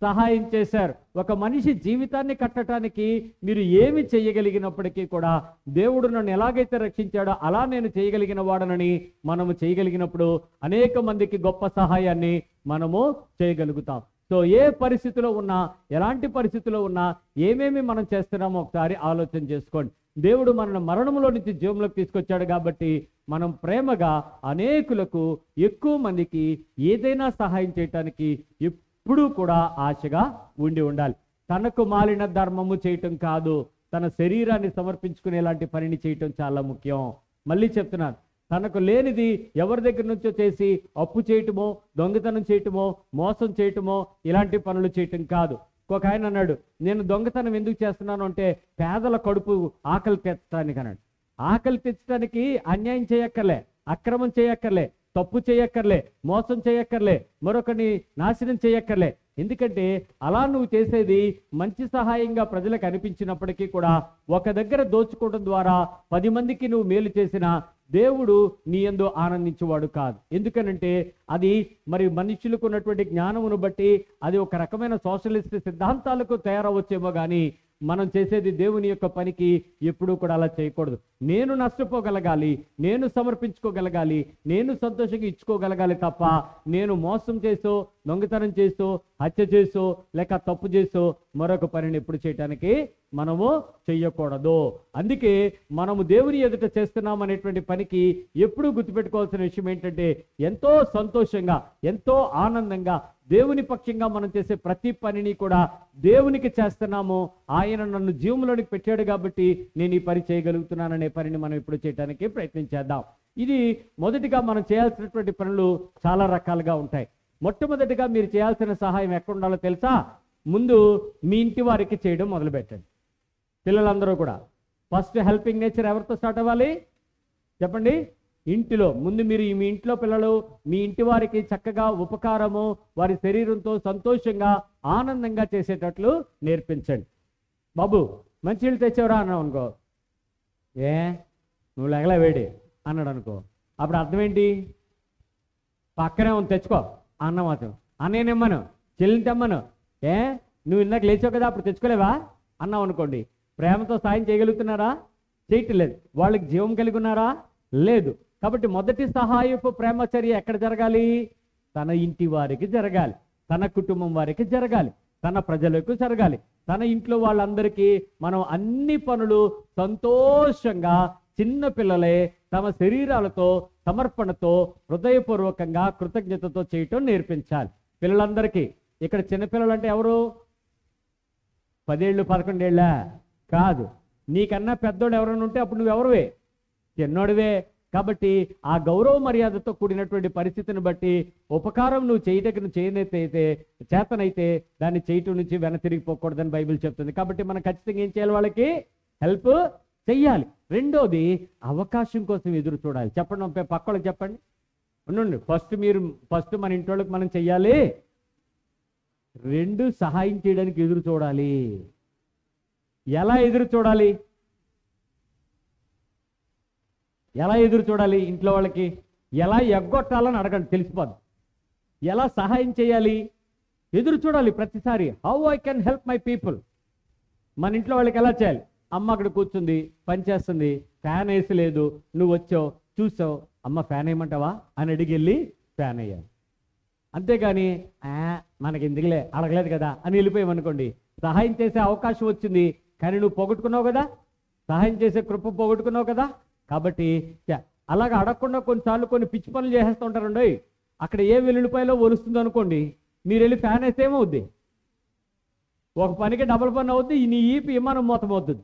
సహాయం చేశారు. ఒక మనిషి జీవితాన్ని కట్టడానికి మీరు ఏమి చేయగలిగినప్పటికీ కూడా దేవుడు నన్ను ఎలాగైతే రక్షించాడో అలా నేను చేయగలిగిన వాడనని మనము చేయగలిగినప్పుడు అనేక మందికి గొప్ప సహాయాన్ని మనము చేయగలుగుతాం. సో ఏ పరిస్థితిలో ఉన్నా, ఎలాంటి పరిస్థితిలో ఉన్నా, ఏమేమి మనం చేస్తున్నామో ఒకసారి ఆలోచన చేసుకోండి. దేవుడు మనల్ని మరణంలో నుంచి జీవంలోకి తీసుకొచ్చాడు కాబట్టి మనం ప్రేమగా అనేకులకు, ఎక్కువ మందికి ఏదైనా సహాయం చేయటానికి ఎప్పుడూ కూడా ఆశగా ఉండాలి. తనకు మాలిన ధర్మము చేయటం కాదు, తన శరీరాన్ని సమర్పించుకునేలాంటి పనిని చేయటం చాలా ముఖ్యం. మళ్ళీ చెప్తున్నాను, తనకు లేనిది ఎవరి దగ్గర నుంచో చేసి అప్పు చేయటమో, దొంగతనం చేయటమో, మోసం చేయటమో, ఇలాంటి పనులు చేయటం కాదు. ఒక ఆయన అన్నాడు, నేను దొంగతనం ఎందుకు చేస్తున్నాను అంటే పేదల కడుపు ఆకలి తెచ్చడానికి అన్నాడు. ఆకలి తెచ్చడానికి అన్యాయం చేయక్కర్లే, అక్రమం చేయక్కర్లే, తప్పు చేయక్కర్లే, మోసం చేయక్కర్లే, మరొకరిని నాశనం చేయక్కర్లే. ఎందుకంటే అలా నువ్వు చేసేది మంచి సహాయంగా ప్రజలకు అనిపించినప్పటికీ కూడా ఒక దగ్గర దోచుకోవడం ద్వారా 10 మందికి నువ్వు మేలు చేసిన దేవుడు నీ యందు ఆనందించేవాడు కాదు. ఎందుకనంటే అది మరి మనుషులకు ఉన్నటువంటి జ్ఞానమును బట్టి అది ఒక రకమైన సోషలిస్ట్ సిద్ధాంతాలకు తయారవచ్చేమో కానీ మనం చేసేది దేవుని యొక్క పనికి ఎప్పుడూ కూడా అలా చేయకూడదు. నేను నష్టపోగలగాలి, నేను సమర్పించుకోగలగాలి, నేను సంతోషంగా ఇచ్చుకోగలగాలి తప్ప నేను మోసం చేసో, దొంగతనం చేసో, హత్య చేసో, లేక తప్పు చేసో మరొక పనిని ఎప్పుడు చేయటానికి మనము చెయ్యకూడదు. అందుకే మనము దేవుని ఎదుట చేస్తున్నాం అనేటువంటి పనికి ఎప్పుడూ గుర్తుపెట్టుకోవాల్సిన విషయం ఏంటంటే ఎంతో సంతోషంగా, ఎంతో ఆనందంగా దేవుని పక్షంగా మనం చేసే ప్రతి పనిని కూడా దేవునికి చేస్తున్నాము. ఆయన నన్ను జీవంలోనికి పెట్టాడు కాబట్టి నేను ఈ పని చేయగలుగుతున్నాననే పనిని మనం ఇప్పుడు చేయడానికి ప్రయత్నం చేద్దాం. ఇది మొదటిగా మనం చేయాల్సినటువంటి పనులు చాలా రకాలుగా ఉంటాయి. మొట్టమొదటిగా మీరు చేయాల్సిన సహాయం ఎక్కడ ఉండాలో తెలుసా? ముందు మీ ఇంటి వారికి చేయడం మొదలుపెట్టండి. పిల్లలందరూ కూడా ఫస్ట్ హెల్పింగ్ నేచర్ ఎవరితో స్టార్ట్ అవ్వాలి చెప్పండి? ఇంటిలో. ముందు మీరు మీ ఇంట్లో పిల్లలు మీ ఇంటి వారికి చక్కగా ఉపకారము, వారి శరీరంతో సంతోషంగా ఆనందంగా చేసేటట్లు నేర్పించండి. బాబు మంచినీళ్ళు తెచ్చేవరా అన్నావు అనుకో, ఏ నువ్వు లెగలే వేడి అన్నాడు అనుకో, అప్పుడు అర్థం ఏంటి? పక్కనే ఉంది తెచ్చుకో అన్న మాత్రం. అన్నయ్యనిమ్మను, చెల్లిని తెమ్మను, ఏ నువ్వు ఇందాక లేచావు కదా అప్పుడు తెచ్చుకోలేవా అన్నావు అనుకోండి. ప్రేమతో సాయం చేయగలుగుతున్నారా? చేయట్లేదు. వాళ్ళకి జీవం కలిగి ఉన్నారా? లేదు. కాబట్టి మొదటి సహాయపు ప్రేమచర్య ఎక్కడ జరగాలి? తన ఇంటి వారికి జరగాలి, తన కుటుంబం వారికి జరగాలి, తన ప్రజలకు జరగాలి. తన ఇంట్లో వాళ్ళందరికీ మనం అన్ని పనులు సంతోషంగా చిన్న పిల్లలే తమ శరీరాలతో సమర్పణతో హృదయపూర్వకంగా కృతజ్ఞతతో చేయటం నేర్పించాలి పిల్లలందరికీ. ఇక్కడ చిన్నపిల్లలు అంటే ఎవరు? 10 ఏళ్ళు 11 ఏళ్ళ కాదు. నీకన్నా పెద్దోడు ఎవరైనా ఉంటే అప్పుడు నువ్వెవరువే? చిన్నోడివే. కాబట్టి ఆ గౌరవ మర్యాదతో కూడినటువంటి పరిస్థితిని బట్టి ఉపకారం నువ్వు చేయటకు చేయనైతే చేతనైతే దాన్ని చేయటం నుంచి వెనతిరిగిపోకూడదని బైబిల్ చెప్తుంది. కాబట్టి మనం ఖచ్చితంగా ఏం చేయాలి? వాళ్ళకి హెల్ప్ చెయ్యాలి. రెండోది అవకాశం కోసం ఎదురు చూడాలి. చెప్పండి, పక్కలకు చెప్పండి. ఉండండి. ఫస్ట్ మన ఇంట్లోకి మనం చెయ్యాలి. 2 సహాయం చేయడానికి ఎదురు చూడాలి. ఎలా ఎదురు చూడాలి? ఎలా ఎదురు చూడాలి? ఇంట్లో వాళ్ళకి ఎలా ఎగ్గొట్టాలని అడగండి, తెలిసిపోద్ది. ఎలా సహాయం చేయాలి? ఎదురు చూడాలి ప్రతిసారి. How I can help my people. మన ఇంట్లో వాళ్ళకి ఎలా చేయాలి? అమ్మ అక్కడ కూర్చుంది, పని చేస్తుంది, ఫ్యాన్ వేసి లేదు, నువ్వు వచ్చావు చూసావు, అమ్మ ఫ్యాన్ వేయమంటావా అని అడిగి వెళ్ళి ఫ్యాన్ వేయాలి. అంతేగాని మనకి ఎందుకులే అడగలేదు కదా అని వెళ్ళిపోయామనుకోండి, సహాయం చేసే అవకాశం వచ్చింది కానీ నువ్వు పోగొట్టుకున్నావు కదా, సహాయం చేసే కృప పోగొట్టుకున్నావు కదా. కాబట్టి అలాగా అడగకుండా కొన్నిసార్లు కొన్ని పిచ్చి పనులు చేసేస్తూ ఉంటారండి. అక్కడ ఏ వెల్లుల్లిపాయలో ఒలుస్తుంది అనుకోండి, మీరు వెళ్ళి ఫ్యాన్ వేస్తే ఏమవుద్ది? ఒక పనికి డబల్ పని అవుద్ది, నీ ఈపి విమానం మొత్తం అవుతుంది,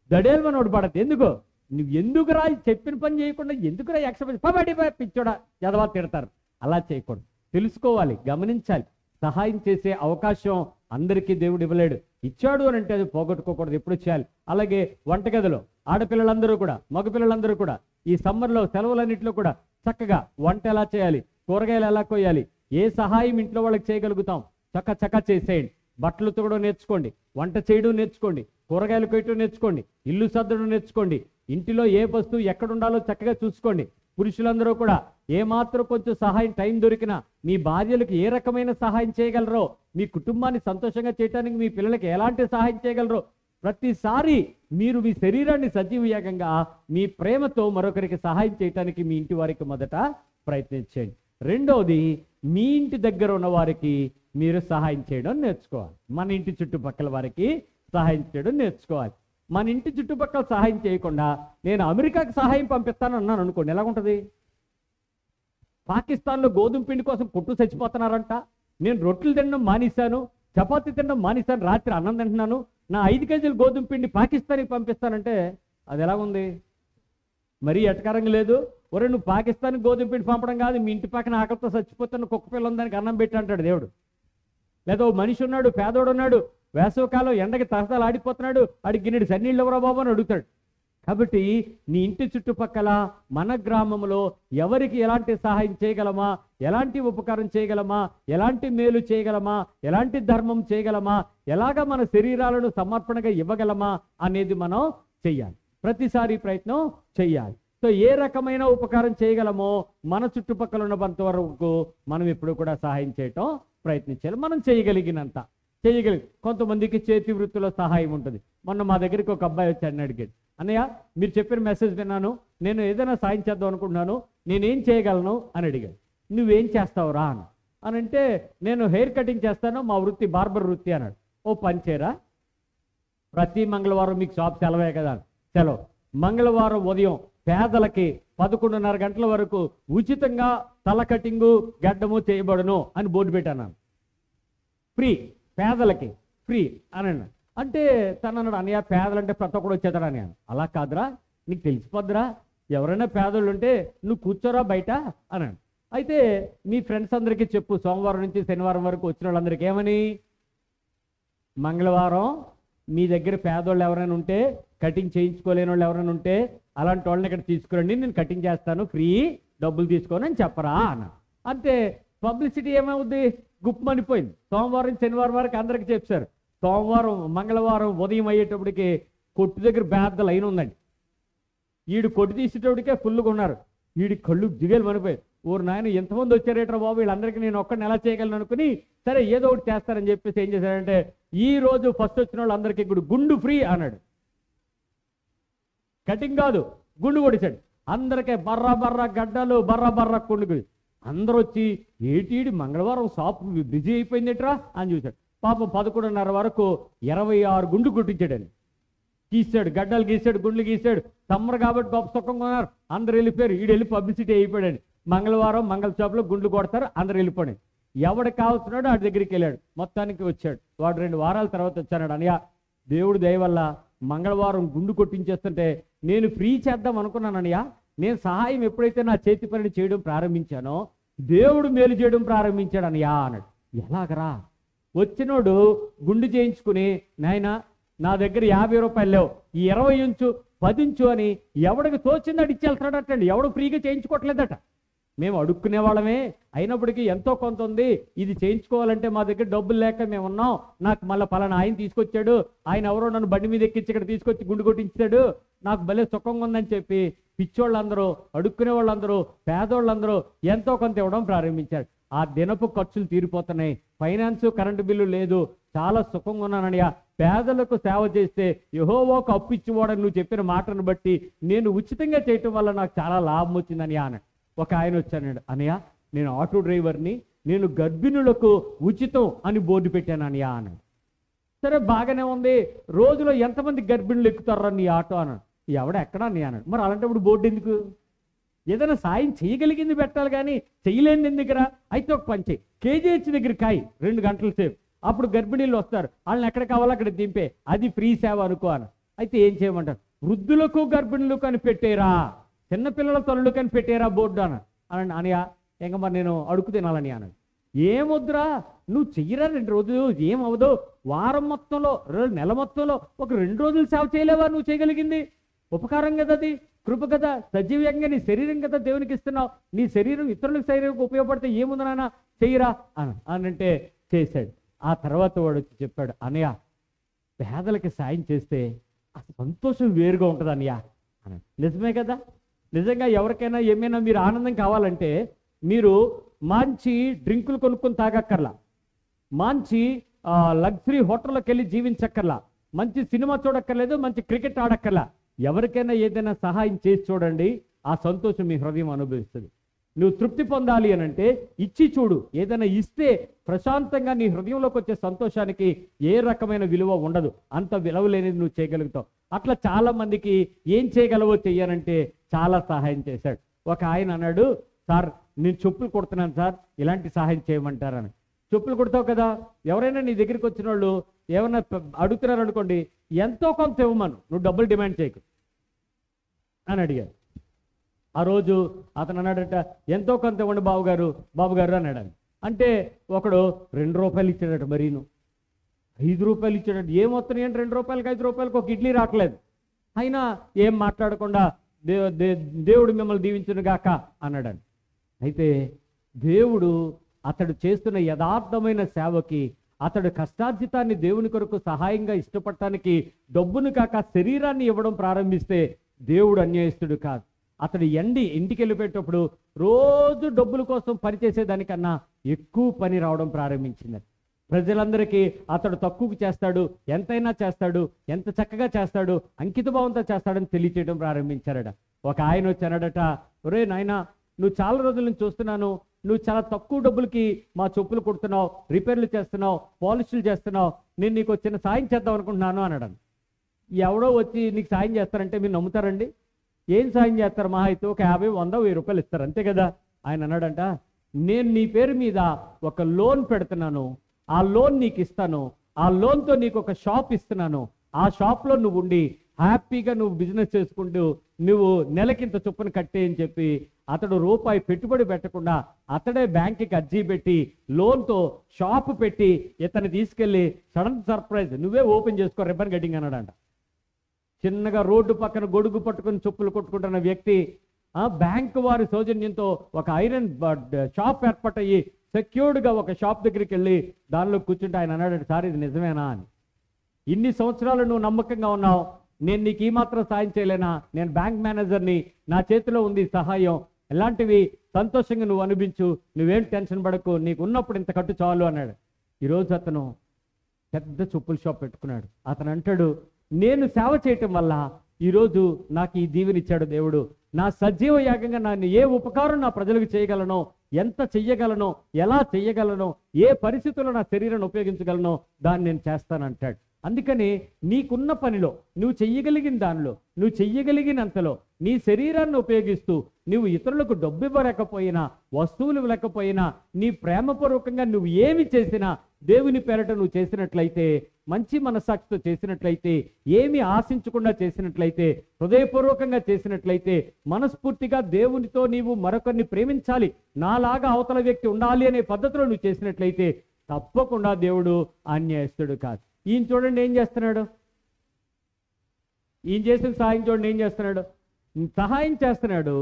దడేలు మన ఒకటి పడద్దు. ఎందుకు? నువ్వు ఎందుకురా చెప్పిన పని చేయకుండా ఎందుకురా ఎక్స్ట్రా పబడి పిచ్చోడా ఎదవా తిడతారు. అలా చేయకూడదు. తెలుసుకోవాలి, గమనించాలి. సహాయం చేసే అవకాశం అందరికీ దేవుడు ఇవ్వలేడు. ఇచ్చాడు అని అంటే అది పోగొట్టుకోకూడదు, ఎప్పుడు చేయాలి. అలాగే వంటగదిలో ఆడపిల్లలందరూ కూడా, మగపిల్లలందరూ కూడా ఈ సమ్మర్లో సెలవులన్నింటిలో కూడా చక్కగా వంట ఎలా చేయాలి, కూరగాయలు ఎలా కొయ్యాలి, ఏ సహాయం ఇంట్లో వాళ్ళకి చేయగలుగుతాం చక్క చేసేయండి. బట్టలు ఉతకడం నేర్చుకోండి, వంట చేయడం నేర్చుకోండి, కూరగాయలు కొయ్యడం నేర్చుకోండి, ఇల్లు సర్దడం నేర్చుకోండి, ఇంటిలో ఏ వస్తువు ఎక్కడ ఉండాలో చక్కగా చూసుకోండి. పురుషులందరూ కూడా ఏమాత్రం కొంచెం సహాయం టైం దొరికినా మీ భార్యలకు ఏ రకమైన సహాయం చేయగలరో, మీ కుటుంబాన్ని సంతోషంగా చేయడానికి మీ పిల్లలకి ఎలాంటి సహాయం చేయగలరో, ప్రతిసారి మీరు మీ శరీరాన్ని సజీవయాగంగా మీ ప్రేమతో మరొకరికి సహాయం చేయడానికి మీ ఇంటి వారికి మొదట ప్రయత్నించండి. రెండవది, మీ ఇంటి దగ్గర ఉన్న వారికి మీరు సహాయం చేయడం నేర్చుకోవాలి. మన ఇంటి చుట్టుపక్కల వారికి సహాయం చేయడం నేర్చుకోవాలి. మన ఇంటి చుట్టుపక్కల సహాయం చేయకుండా నేను అమెరికాకి సహాయం పంపిస్తాను అన్నాను అనుకోండి, ఎలాగుంటుంది? పాకిస్తాన్లో గోధుమ పిండి కోసం కొట్టు చచ్చిపోతున్నారంట, నేను రొట్టెలు తినడం మానేశాను, చపాతీ తినడం మానేశాను, రాత్రి అన్నం తింటున్నాను, నా 5 కేజీలు గోధుమ పిండి పాకిస్తాన్కి పంపిస్తానంటే అది ఎలాగుంది? మరీ ఎటకారంగా లేదు. ఒరే, నువ్వు పాకిస్తాన్కి గోధుమ పిండి పంపడం కాదు, మీ ఇంటి పక్కన ఆకలితో చచ్చిపోతాను, కుక్క పిల్ల ఉందానికి అన్నం పెట్టి అంటాడు దేవుడు. లేదా ఓ మనిషి ఉన్నాడు, పేదోడు ఉన్నాడు, వేసవకాలం ఎండకి తహతాలు ఆడిపోతున్నాడు, ఆడికి గిన్నెడు సన్నీళ్ళు ఎవరో బాబు అని అడుగుతాడు. కాబట్టి నీ ఇంటి చుట్టుపక్కల మన గ్రామంలో ఎవరికి ఎలాంటి సహాయం చేయగలమా, ఎలాంటి ఉపకారం చేయగలమా, ఎలాంటి మేలు చేయగలమా, ఎలాంటి ధర్మం చేయగలమా, ఎలాగ మన శరీరాలను సమర్పణగా ఇవ్వగలమా అనేది మనం చెయ్యాలి. ప్రతిసారి ప్రయత్నం చెయ్యాలి. సో ఏ రకమైన ఉపకారం చేయగలమో మన చుట్టుపక్కల ఉన్న కొంత వరకు మనం ఎప్పుడు కూడా సహాయం చేయటం ప్రయత్నించాలి. మనం చేయగలిగినంత చేయగలిగి. కొంతమందికి చేతి వృత్తిలో సహాయం ఉంటుంది. మొన్న మా దగ్గరికి ఒక అబ్బాయి వచ్చాడు, అడిగాడు, అన్నయ్య మీరు చెప్పిన మెసేజ్ విన్నాను, నేను ఏదైనా సాయం చేద్దాం అనుకుంటున్నాను, నేనేం చేయగలను అని అడిగాడు. నువ్వేం చేస్తావురా అని అంటే, నేను హెయిర్ కటింగ్ చేస్తాను, మా వృత్తి బార్బర్ వృత్తి అన్నాడు. ఓ పని చేయరా, ప్రతి మంగళవారం మీకు షాప్ సెలవే కదా, సెలవు. మంగళవారం ఉదయం పేదలకి 11:30 గంటల వరకు ఉచితంగా తల కటింగు గడ్డము చేయబడును అని బోర్డు పెట్టాను. ఫ్రీ, పేదలకి ఫ్రీ అని అన్నాడు. అంటే తను అన్నాడు, అన్నయ్య పేదలంటే ప్రతి ఒక్కడు వచ్చేతాడు అని. అలా కాదురా, నీకు తెలిసిపోద్దురా, ఎవరైనా పేదోళ్ళు ఉంటే నువ్వు కూర్చోరా బయట అన్నాడు. అయితే మీ ఫ్రెండ్స్ అందరికీ చెప్పు, సోమవారం నుంచి శనివారం వరకు వచ్చిన వాళ్ళందరికీ ఏమని, మంగళవారం మీ దగ్గర పేదోళ్ళు ఎవరైనా ఉంటే, కటింగ్ చేయించుకోలేని వాళ్ళు ఎవరైనా ఉంటే అలాంటి వాళ్ళని ఇక్కడ తీసుకురండి, నేను కటింగ్ చేస్తాను, ఫ్రీ, డబ్బులు తీసుకోని అని చెప్పరా అన్న. అంతే, పబ్లిసిటీ ఏమవుద్ది, గుప్పమనిపోయింది. సోమవారం శనివారం వరకు అందరికీ చెప్పారు. సోమవారం మంగళవారం ఉదయం అయ్యేటప్పటికి కొట్టు దగ్గర పెద్ద లైన్ ఉందండి. వీడు కొట్టు తీసేటప్పటికే ఫుల్గా ఉన్నారు. వీడి కళ్ళు దిగలు మనిపోయాయి. ఊరు నాయన ఎంతమంది వచ్చారేట్రా బాబు, వీళ్ళందరికీ నేను ఒక్కడిని ఎలా చేయగలను అనుకుని, సరే ఏదో ఒకటి చేస్తారని చెప్పేసి ఏం చేశారంటే, ఈ రోజు ఫస్ట్ వచ్చిన వాళ్ళందరికీ ఇప్పుడు గుండు ఫ్రీ అన్నాడు. కటింగ్ కాదు, గుండు కొడిచాడు. అందరికీ బర్రా గడ్డలు, బర్రా కొండుకు. అందరూ వచ్చి ఏటీడి మంగళవారం షాప్ బిజీ అయిపోయిందిట్రా అని చూశాడు. పాపం 11:30 వరకు 26 గుండు కొట్టించాడని. గీసాడు, గడ్డలు గీసాడు, గుండ్లు గీసాడు. సమ్మర్ కాబట్టి గొప్ప సుఖంగా ఉన్నారు, అందరు వెళ్ళిపోయారు. వీడు వెళ్ళి పబ్లిసిటీ అయిపోయాడు. మంగళవారం మంగళ షాప్లో గుండ్లు కొడతారు, అందరు వెళ్ళిపోయాడు. ఎవడు కావస్తున్నాడో వాడి దగ్గరికి వెళ్ళాడు. మొత్తానికి వచ్చాడు. వాడు 2 వారాల తర్వాత వచ్చాడు. అన్నయ్య, దేవుడు దయ వల్ల మంగళవారం గుండు కొట్టించేస్తుంటే నేను ఫ్రీ చేద్దాం అనుకున్నాను అన్నయ్య. నేను సహాయం ఎప్పుడైతే నా చేతి పనిని చేయడం ప్రారంభించానో దేవుడు మేలు చేయడం ప్రారంభించాడు అన్నయ్య అన్నాడు. ఎలాగరా? వచ్చినోడు గుండు చేయించుకుని, నాయనా నా దగ్గర 50 రూపాయలు లేవు, ఈ 20 ఉంచు, 10 ఉంచు అని ఎవడికి తోచింది ఇచ్చేళ్తాడటండి. ఎవడు ఫ్రీగా చేయించుకోవట్లేదట. మేము అడుక్కునే వాళ్ళమే, అయినప్పటికీ ఎంతో కొంత ఉంది, ఇది చేయించుకోవాలంటే మా దగ్గర డబ్బులు లేక మేము ఉన్నాం, నాకు మళ్ళీ పలానా ఆయన తీసుకొచ్చాడు, ఆయన ఎవరో నన్ను బండి మీద ఎక్కించి ఇక్కడ తీసుకొచ్చి గుండు కొట్టించాడు, నాకు భలే సుఖంగా ఉందని చెప్పి పిచ్చోళ్ళందరూ, అడుక్కునే వాళ్ళందరూ, పేదోళ్ళందరూ ఎంతో కొంత ఇవ్వడం ప్రారంభించారు. ఆ దినపు ఖర్చులు తీరిపోతున్నాయి, ఫైనాన్స్ కరెంటు బిల్లు లేదు, చాలా సుఖంగా ఉన్నానయ్యా. పేదలకు సేవ చేస్తే యెహోవాకు అప్పు ఇచ్చివాడని నువ్వు చెప్పిన మాటను బట్టి నేను ఉచితంగా చేయటం వల్ల నాకు చాలా లాభం వచ్చిందని అన్నాడు. ఒక ఆయన వచ్చాడు, అన్నయ్య నేను ఆటో డ్రైవర్ని, నేను గర్భిణులకు ఉచితం అని బోర్డు పెట్టాను అన్నయ్య అన్నాడు. సరే బాగానే ఉంది, రోజులో ఎంతమంది గర్భిణులు ఎక్కుతారా నీ ఆటో అన్నాడు. ఎవడ ఎక్కడా అన్నయ్య అన్నాడు. మరి అలాంటప్పుడు బోర్డు ఎందుకు? ఏదైనా సాయం చేయగలిగింది పెట్టాలి కానీ చేయలేని ఎందుకురా? అయితే ఒక పని చేయి, కేజీహెచ్ దగ్గర కాయి 2 గంటల సేపు, అప్పుడు గర్భిణీలు వస్తారు, వాళ్ళని ఎక్కడ కావాలో అక్కడ దింపే, అది ఫ్రీ సేవ అనుకో అని. అయితే ఏం చేయమంటారు? వృద్ధులకు గర్భిణులకు అని పెట్టేరా, చిన్నపిల్లల తల్లులు కానీ పెట్టేరా బోర్డు అని అనండి. అనయా ఇంకా మరి నేను అడుగు తినాలని అన్నాడు. ఏమొద్దురా, నువ్వు చెయ్యరా 2 రోజులు, ఏమవదు, వారం మొత్తంలో నెల మొత్తంలో ఒక 2 రోజులు సేవ చేయలేవా? నువ్వు చేయగలిగింది ఉపకారం కదా, అది కృప కదా, సజీవంగా నీ శరీరం కదా దేవునికి ఇస్తున్నావు, నీ శరీరం ఇతరులకు శరీరంకి ఉపయోగపడితే ఏముంది నాన్న, చెయ్యరా అనంటే చేశాడు. ఆ తర్వాత వాడు వచ్చి చెప్పాడు, అన్నయ్య పేదలకి సాయం చేస్తే ఆ సంతోషం వేరుగా ఉంటుంది అన్నయ్య అన్నాడు. నిజమే కదా, నిజంగా ఎవరికైనా ఏమైనా మీరు ఆనందం కావాలంటే మీరు మంచి డ్రింకులు కొనుక్కొని తాగక్కర్లా, మంచి లగ్జరీ హోటల్లోకి వెళ్ళి జీవించక్కర్లా, మంచి సినిమా చూడక్కర్లేదు, మంచి క్రికెట్ ఆడక్కర్లా. ఎవరికైనా ఏదైనా సహాయం చేసి చూడండి, ఆ సంతోషం మీ హృదయం అనుభవిస్తుంది. నువ్వు తృప్తి పొందాలి అని అంటే ఇచ్చి చూడు. ఏదైనా ఇస్తే ప్రశాంతంగా నీ హృదయంలోకి వచ్చే సంతోషానికి ఏ రకమైన విలువ ఉండదు. అంత విలువ లేనిది నువ్వు చేయగలుగుతావు. అట్లా చాలా మందికి ఏం చేయగలవో చెయ్యాలంటే చాలా సహాయం చేశాడు. ఒక ఆయన అన్నాడు, సార్ నేను చెప్పులు కుడుతున్నాను సార్, ఇలాంటి సహాయం చేయమంటారని. చెప్పులు కుడతావు కదా, ఎవరైనా నీ దగ్గరికి వచ్చిన వాళ్ళు ఏమన్నా అడుగుతున్నారు అనుకోండి, ఎంతో కొంత ఇవ్వమను, నువ్వు డబ్బులు డిమాండ్ చేయకు అని అడిగారు. ఆ రోజు అతను అన్నాడట, ఎంతో కొంత ఇవ్వండి బాబుగారు అన్నాడు. అంటే ఒకడు 2 రూపాయలు ఇచ్చాడట, మరీను 5 రూపాయలు ఇచ్చాడట. ఏమొస్తున్నాయి అంటే 2 రూపాయలకి 5 రూపాయలకి ఒక ఇడ్లీ రావట్లేదు. అయినా ఏం మాట్లాడకుండా దేవుడు మిమ్మల్ని దీవించును గాక అన్నాడు. అయితే దేవుడు అతడు చేస్తున్న యథార్థమైన సేవకి, అతడు కష్టార్జితాన్ని దేవుని కొరకు సహాయంగా ఇష్టపడటానికి డబ్బును కాక శరీరాన్ని ఇవ్వడం ప్రారంభిస్తే దేవుడు అన్యాయస్తుడు కాదు. అతడు ఇంటికి వెళ్ళిపోయేటప్పుడు రోజు డబ్బుల కోసం పనిచేసేదానికన్నా ఎక్కువ పని రావడం ప్రారంభించింది. ప్రజలందరికీ అతడు తక్కువకు చేస్తాడు, ఎంతైనా చేస్తాడు, ఎంత చక్కగా చేస్తాడు, అంకిత భావంతో చేస్తాడని తెలియచేయడం ప్రారంభించారట. ఒక ఆయన వచ్చి అన్నాడట, ఒరే నాయనా, నువ్వు చాలా రోజుల నుంచి చూస్తున్నాను, నువ్వు చాలా తక్కువ డబ్బులకి మా చెప్పులు కుడుతున్నావు, రిపేర్లు చేస్తున్నావు, పాలిష్లు చేస్తున్నావు, నేను నీకు చిన్న సాయం చేద్దాం అనుకుంటున్నాను అన్నాడు. ఎవడో వచ్చి నీకు సాయం చేస్తారంటే మీరు నమ్ముతారండి? ఏం సాయం చేస్తారు? మహా అయితే ఒక 50, 100, 1000 రూపాయలు ఇస్తారు, అంతే కదా. ఆయన అన్నాడంట, నేను నీ పేరు మీద ఒక లోన్ పెడుతున్నాను, ఆ లోన్ నీకు ఇస్తాను, ఆ లోన్తో నీకు ఒక షాప్ ఇస్తున్నాను, ఆ షాప్లో నువ్వు ఉండి హ్యాపీగా నువ్వు బిజినెస్ చేసుకుంటూ నువ్వు నెలకింత చొప్పున కట్టే అని చెప్పి అతడు రూపాయి పెట్టుబడి పెట్టకుండా అతడే బ్యాంక్కి అర్జీ పెట్టి లోన్తో షాప్ పెట్టి ఇతన్ని తీసుకెళ్ళి సడన్ సర్ప్రైజ్, నువ్వే ఓపెన్ చేసుకో రిబ్బన్ కటింగ్ అన్నాడంట. చిన్నగా రోడ్డు పక్కన గొడుగు పట్టుకుని చెప్పులు కొట్టుకుంటున్న వ్యక్తి బ్యాంకు వారి సౌజన్యంతో ఒక ఐరన్ షాప్ ఏర్పాటయ్యి సెక్యూర్డ్గా ఒక షాప్ దగ్గరికి వెళ్ళి దానిలో కూర్చుంటే ఆయన అన్నాడు, సార్ ఇది నిజమేనా అని. ఇన్ని సంవత్సరాలు నువ్వు నమ్మకంగా ఉన్నావు, నేను నీకు ఈ మాత్రం సాయం చేయలేనా? నేను బ్యాంక్ మేనేజర్ని, నా చేతిలో ఉంది సహాయం, ఇలాంటివి సంతోషంగా నువ్వు అనిపించు, నువ్వేం టెన్షన్ పడకు, నీకు ఉన్నప్పుడు ఇంత కట్టు చాలు అన్నాడు. ఈరోజు అతను పెద్ద చెప్పుల షాప్ పెట్టుకున్నాడు. అతను అంటాడు, నేను సేవ చేయటం వల్ల ఈరోజు నాకు ఈ దీవెనిచ్చాడు దేవుడు. నా సజీవ యాగంగా నన్ను ఏ ఉపకారం నా ప్రజలకు చేయగలనో, ఎంత చెయ్యగలనో, ఎలా చెయ్యగలనో, ఏ పరిస్థితుల్లో నా శరీరాన్ని ఉపయోగించగలనో దాన్ని నేను చేస్తానంటాడు. అందుకని నీకున్న పనిలో, నువ్వు చెయ్యగలిగిన దానిలో, నువ్వు చెయ్యగలిగినంతలో నీ శరీరాన్ని ఉపయోగిస్తూ నువ్వు ఇతరులకు డబ్బు ఇవ్వలేకపోయినా, వస్తువులు ఇవ్వలేకపోయినా, నీ ప్రేమపూర్వకంగా నువ్వు ఏమి చేసినా దేవుని పేరట నువ్వు చేసినట్లయితే, మంచి మనస్సాక్షితో చేసినట్లయితే, ఏమి ఆశించకుండా చేసినట్లయితే, హృదయపూర్వకంగా చేసినట్లయితే, మనస్ఫూర్తిగా దేవునితో నీవు మరొకరిని ప్రేమించాలి, నాలాగా అవతల వ్యక్తి ఉండాలి అనే పద్ధతిలో నువ్వు చేసినట్లయితే తప్పకుండా దేవుడు అన్యాయస్తుడు కాదు. ఈయన చూడండి ఏం చేస్తున్నాడు, ఈయన చేసిన సహాయం చూడండి ఏం చేస్తున్నాడు. సహాయం చేస్తున్నాడు,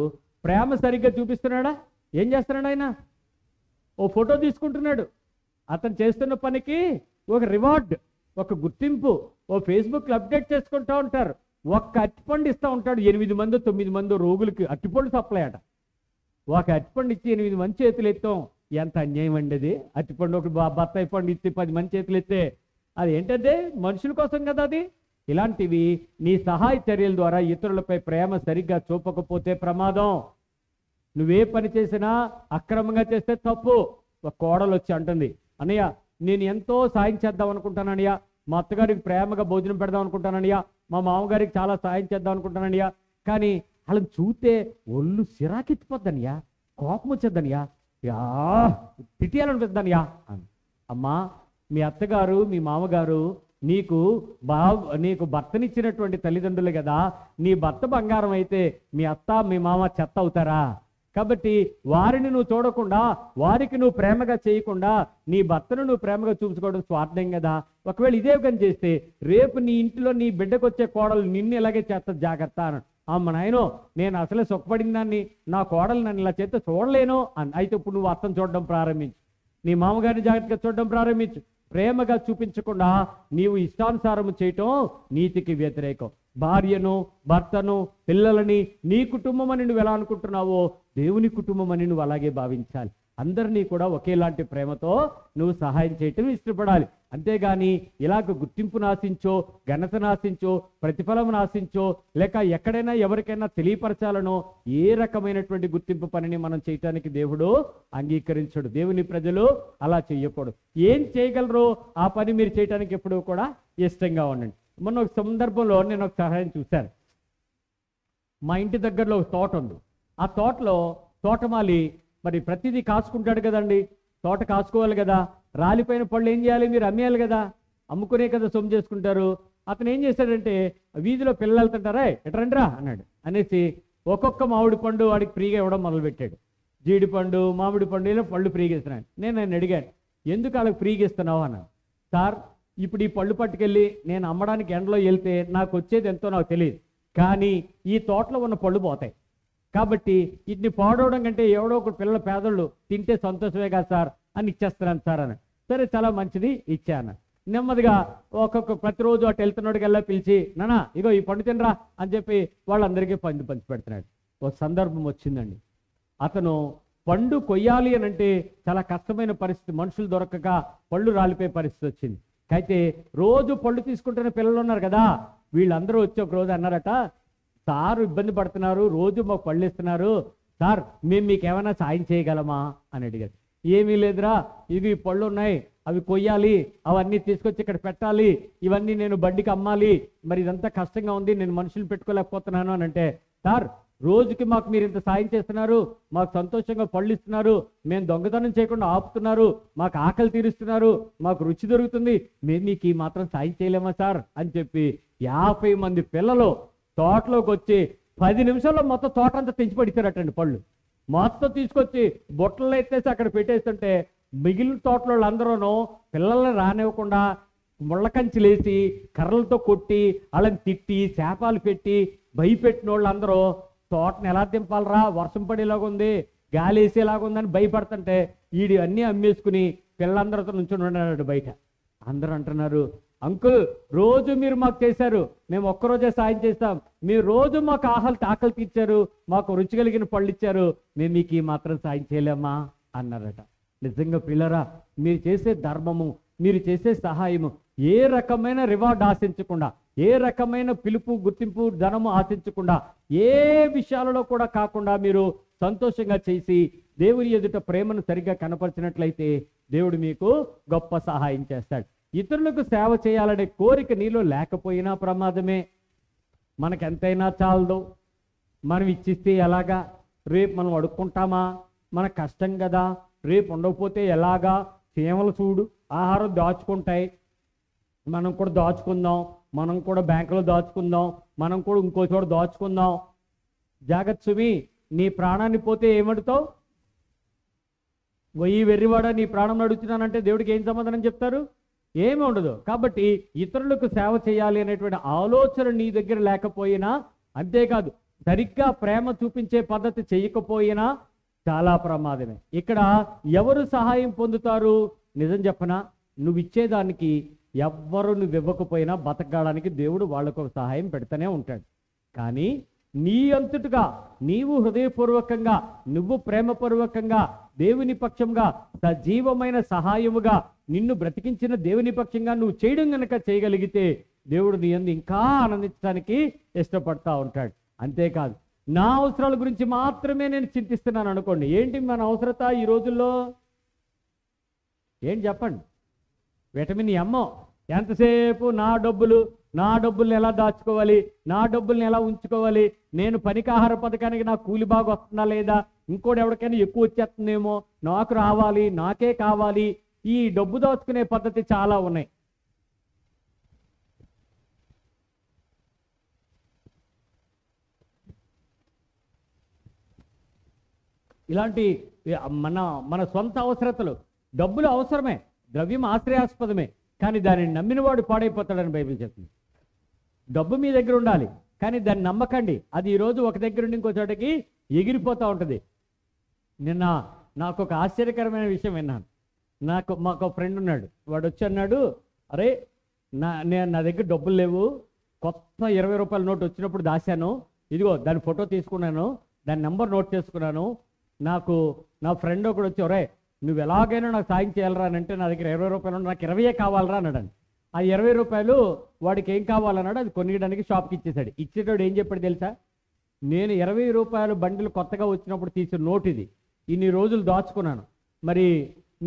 ప్రేమ సరిగ్గా చూపిస్తున్నాడా? ఏం చేస్తున్నాడు ఆయన? ఓ ఫోటో తీసుకుంటున్నాడు. అతను చేస్తున్న పనికి ఒక రివార్డ్, ఒక గుర్తింపు, ఓ ఫేస్బుక్లో అప్డేట్ చేసుకుంటూ ఉంటారు. ఒక్క అరటిపండు ఇస్తూ ఉంటాడు. 8 మంది 9 మంది రోగులకి అరటిపండు సప్లై అట. ఒక అరటిపండు ఇచ్చి 8 మంది చేతులు ఎత్తాం. ఎంత అన్యాయం అండి అది. అరటిపండు ఒక బత్తాయి పండు ఇచ్చి 10 మంది చేతులు ఎత్తే అది ఏంటంటే మనుషుల కోసం కదా అది. ఇలాంటివి నీ సహాయ చర్యల ద్వారా ఇతరులపై ప్రేమ సరిగ్గా చూపకపోతే ప్రమాదం. నువ్వే పని చేసినా అక్రమంగా చేస్తే తప్పు. ఒక కోడలు వచ్చి అంటుంది, అన్నయ్య నేను ఎంతో సాయం చేద్దాం అనుకుంటానన్నయ్య, మా అత్తగారికి ప్రేమగా భోజనం పెడదాం అనుకుంటానన్నయ్య, మా మామగారికి చాలా సాయం చేద్దాం అనుకుంటానన్నయ్య, కానీ వాళ్ళని చూస్తే ఒళ్ళు సిరాకెత్తిపోద్దనియా, కోపం వచ్చేద్దనియా, తిట్టాలనిపిద్దనియా. అమ్మా, మీ అత్తగారు మీ మామగారు నీకు భర్తనిచ్చినటువంటి తల్లిదండ్రులు కదా. నీ భర్త బంగారం అయితే మీ అత్త మీ మామ చెత్త అవుతారా? కాబట్టి వారిని నువ్వు చూడకుండా, వారికి నువ్వు ప్రేమగా చేయకుండా, నీ భర్తను నువ్వు ప్రేమగా చూపించుకోవడం స్వార్థం కదా. ఒకవేళ ఇదే కానీ చేస్తే రేపు నీ ఇంటిలో నీ బిడ్డకు వచ్చే కోడలు నిన్ను ఇలాగే చేస్తుంది, జాగ్రత్త అన్నాడు. అమ్మ నాయనో, నేను అసలే సుఖపడిన దాన్ని, నా కోడలు నన్ను ఇలా చేస్తే చూడలేను అని. అయితే ఇప్పుడు నువ్వు అర్థం చూడడం ప్రారంభించు, నీ మామగారిని జాగ్రత్తగా చూడడం ప్రారంభించు. ప్రేమగా చూపించకుండా నీవు ఇష్టానుసారము చేయటం నీతికి వ్యతిరేకం. భార్యను, భర్తను, పిల్లలని నీ కుటుంబం అని నువ్వు ఎలా అనుకుంటున్నావో దేవుని కుటుంబం అని నువ్వు అలాగే భావించాలి. అందరినీ కూడా ఒకేలాంటి ప్రేమతో నువ్వు సహాయం చేయటం ఇష్టపడాలి. అంతేగాని ఇలాగ గుర్తింపును ఆశించో, ఘనతను ఆశించో, ప్రతిఫలం ఆశించో, లేక ఎక్కడైనా ఎవరికైనా తెలియపరచాలనో ఏ రకమైనటువంటి గుర్తింపు పనిని మనం చేయటానికి దేవుడు అంగీకరించడు. దేవుని ప్రజలు అలా చేయకూడదు. ఏం చేయగలరో ఆ పని మీరు చేయటానికి ఎప్పుడూ కూడా ఇష్టంగా ఉండండి. మొన్న ఒక సందర్భంలో నేను ఒక సహాయం చూశాను. మా ఇంటి దగ్గరలో ఒక తోట ఉంది. ఆ తోటలో తోటమాలి మరి ప్రతిదీ కాసుకుంటాడు కదండి. తోట కాసుకోవాలి కదా. రాలిపోయిన పళ్ళు ఏం చేయాలి? మీరు అమ్మేయాలి కదా, అమ్ముకునే కదా సొమ్ము చేసుకుంటారు. అతను ఏం చేశాడంటే వీధిలో పిల్లలు వెళ్తుంటారా, ఎట్రండ్రా అన్నాడు అనేసి ఒక్కొక్క మామిడి పండు వాడికి ఫ్రీగా ఇవ్వడం మొదలుపెట్టాడు. జీడిపండు, మామిడి పండు ఇలా పళ్ళు ఫ్రీగా ఇస్తున్నాడు. నేను ఆయన అడిగాను, ఎందుకు వాళ్ళకి ఫ్రీగా ఇస్తున్నావు అన్నాను. సార్, ఇప్పుడు ఈ పళ్ళు పట్టుకెళ్ళి నేను అమ్మడానికి ఎండలో వెళ్తే నాకు వచ్చేది ఎంతో నాకు తెలియదు, కానీ ఈ తోటలో ఉన్న పళ్ళు పోతాయి. కాబట్టి వీటిని పాడవడం కంటే ఎవడో ఒక పిల్లల పేదళ్ళు తింటే సంతోషమే కదా సార్ అని ఇచ్చేస్తున్నాను సార్ అని. సరే, చాలా మంచిది, ఇచ్చాను. నెమ్మదిగా ప్రతిరోజు అటు వెళ్తున్నాడుకల్లా పిలిచి, నానా ఇగో ఈ పండు తినరా అని చెప్పి వాళ్ళందరికీ పండు పంచి పెడుతున్నాడు. ఒక సందర్భం వచ్చిందండి. అతను పండు కొయ్యాలి అని అంటే చాలా కష్టమైన పరిస్థితి, మనుషులు దొరకక పళ్ళు రాలిపోయే పరిస్థితి వచ్చింది. అయితే రోజు పళ్ళు తీసుకుంటున్న పిల్లలు ఉన్నారు కదా, వీళ్ళందరూ వచ్చి ఒక రోజు అన్నారట, సారు ఇబ్బంది పడుతున్నారు, రోజు మాకు పళ్ళు ఇస్తున్నారు సార్, మేము మీకు ఏమైనా సాయం చేయగలమా అని అడిగారు. ఏమీ లేదురా, ఇవి పళ్ళు ఉన్నాయి, అవి కొయ్యాలి, అవన్నీ తీసుకొచ్చి ఇక్కడ పెట్టాలి, ఇవన్నీ నేను బండికి అమ్మాలి, మరి ఇదంతా కష్టంగా ఉంది, నేను మనుషులు పెట్టుకోలేకపోతున్నాను అని అంటే, సార్ రోజుకి మాకు మీరు ఇంత సాయం చేస్తున్నారు, మాకు సంతోషంగా పళ్ళు ఇస్తున్నారు, మేము దొంగతనం చేయకుండా ఆపుతున్నారు, మాకు ఆకలి తీరుస్తున్నారు, మాకు రుచి దొరుకుతుంది, మేము మీకు ఈ మాత్రం సాయం చేయలేమా సార్ అని చెప్పి 50 మంది పిల్లలు తోటలోకి వచ్చి 10 నిమిషాల్లో మొత్తం తోట అంతా తెంచిపడిచారటండి. పళ్ళు మొత్తం తీసుకొచ్చి బొట్టలు ఎత్తేసి అక్కడ పెట్టేస్తుంటే మిగిలిన తోటలో వాళ్ళందరూ పిల్లల్ని రానివ్వకుండా ముళ్ళకంచిలేసి కర్రలతో కొట్టి వాళ్ళని తిట్టి శాపాలు పెట్టి భయపెట్టిన వాళ్ళందరూ తోటను ఎలా దింపాలరా, వర్షం పడేలాగా ఉంది, గాలి వేసేలాగా ఉందని భయపడుతుంటే వీడి అన్నీ అమ్మేసుకుని పిల్లలందరితో నుంచుని ఉన్నాడు బయట. అందరూ అంటున్నారు, అంకుల్ రోజు మీరు మాకు చేశారు, మేము ఒక్కరోజే సాయం చేస్తాం, మీరు రోజు మాకు ఆకలి తీర్చారు, మాకు రుచి కలిగిన పళ్ళు ఇచ్చారు, మేము మీకు ఈ మాత్రం సాయం చేయలేమా అన్నారట. నిజంగా పిల్లరా, మీరు చేసే ధర్మము, మీరు చేసే సహాయము ఏ రకమైన రివార్డ్ ఆశించకుండా, ఏ రకమైన పిలుపు, గుర్తింపు, ధనము ఆశించకుండా, ఏ విషయాలలో కూడా కాకుండా మీరు సంతోషంగా చేసి దేవుని ఎదుట ప్రేమను సరిగ్గా కనపరిచినట్లయితే దేవుడు మీకు గొప్ప సహాయం చేస్తాడు. ఇతరులకు సేవ చేయాలనే కోరిక నీలో లేకపోయినా ప్రమాదమే. మనకెంతైనా చాలదు, మనం ఇచ్చిస్తే ఎలాగా, రేపు మనం అడుక్కుంటామా, మన కష్టం కదా, రేపు ఉండకపోతే ఎలాగా, చీమలు చూడు ఆహారం దాచుకుంటాయి, మనం కూడా దాచుకుందాం, మనం కూడా బ్యాంకులో దాచుకుందాం, మనం కూడా ఇంకో చోట దాచుకుందాం. జాగ్రత్త సుమి, నీ ప్రాణాన్ని పోతే ఏమడుతావు? వెయ్యి వెర్రివాడ నీ ప్రాణం అడుగుతున్నానంటే దేవుడికి ఏం సమాధానం చెప్తారు? ఏమి ఉండదు. కాబట్టి ఇతరులకు సేవ చేయాలి అనేటువంటి ఆలోచన నీ దగ్గర లేకపోయినా, అంతేకాదు సరిగ్గా ప్రేమ చూపించే పద్ధతి చేయకపోయినా చాలా ప్రమాదమే. ఇక్కడ ఎవరు సహాయం పొందుతారు? నిజం చెప్పనా, నువ్వు ఇచ్చేదానికి ఎవ్వరు నువ్వు ఇవ్వకపోయినా బతకడానికి దేవుడు వాళ్ళకు ఒక సహాయం పెడతానే ఉంటాడు. కానీ నీ అంతటుగా నీవు హృదయపూర్వకంగా, నువ్వు ప్రేమపూర్వకంగా, దేవుని పక్షంగా, సజీవమైన సహాయముగా, నిన్ను బ్రతికించిన దేవుని పక్షంగా నువ్వు చేయడం కనుక చేయగలిగితే దేవుడు నీ యందు ఇంకా ఆనందించడానికి ఇష్టపడతా ఉంటాడు. అంతేకాదు, నా అవసరాల గురించి మాత్రమే నేను చింతిస్తున్నాను అనుకోండి. ఏంటి మన అవసరత ఈ రోజుల్లో? ఏంటి చెప్పండి? విటమిన్ ఎమ్మో, ఎంతసేపు నా డబ్బుల్ని ఎలా దాచుకోవాలి, నా డబ్బుల్ని ఎలా ఉంచుకోవాలి, నేను పనికాహార పథకానికి నా కూలి బాగా వస్తుందా లేదా, ఇంకోటి ఎవరికైనా ఎక్కువ వచ్చేస్తుందేమో, నాకు రావాలి, నాకే కావాలి, ఈ డబ్బు దాచుకునే పద్ధతి చాలా ఉన్నాయి. ఇలాంటి మన మన సొంత అవసరతలు, డబ్బులు అవసరమే, ద్రవ్యం ఆశ్రయాస్పదమే, కానీ దానిని నమ్మినవాడు పాడైపోతాడని బైబిల్ చెప్తుంది. డబ్బు మీ దగ్గర ఉండాలి, కానీ దాన్ని నమ్మకండి. అది ఈరోజు ఒక దగ్గర నుండి ఇంకో చోటకి ఎగిరిపోతూ ఉంటుంది. నిన్న నాకు ఒక ఆశ్చర్యకరమైన విషయం విన్నాను. మాకు ఫ్రెండ్ ఉన్నాడు, వాడు వచ్చి అన్నాడు, అరే నా దగ్గర డబ్బులు లేవు, కొత్త 20 రూపాయల నోట్ వచ్చినప్పుడు దాశాను, ఇదిగో దాని ఫోటో తీసుకున్నాను, దాని నెంబర్ నోట్ చేసుకున్నాను. నాకు నా ఫ్రెండ్ ఒకడు వచ్చి, ఒరే నువ్వు ఎలాగైనా నాకు సాయం చేయాలరా అని అంటే, నా దగ్గర 20 రూపాయలు, నాకు 20 కావాలరా అన్నాడు. ఆ 20 రూపాయలు వాడికి ఏం కావాలన్నాడు, అది కొనియడానికి షాప్కి ఇచ్చేసాడు. ఇచ్చేటోడు ఏం చెప్పాడు తెలుసా, నేను 20 రూపాయలు బండిలు కొత్తగా వచ్చినప్పుడు తీసిన నోట్ ఇది, ఇన్ని రోజులు దాచుకున్నాను, మరి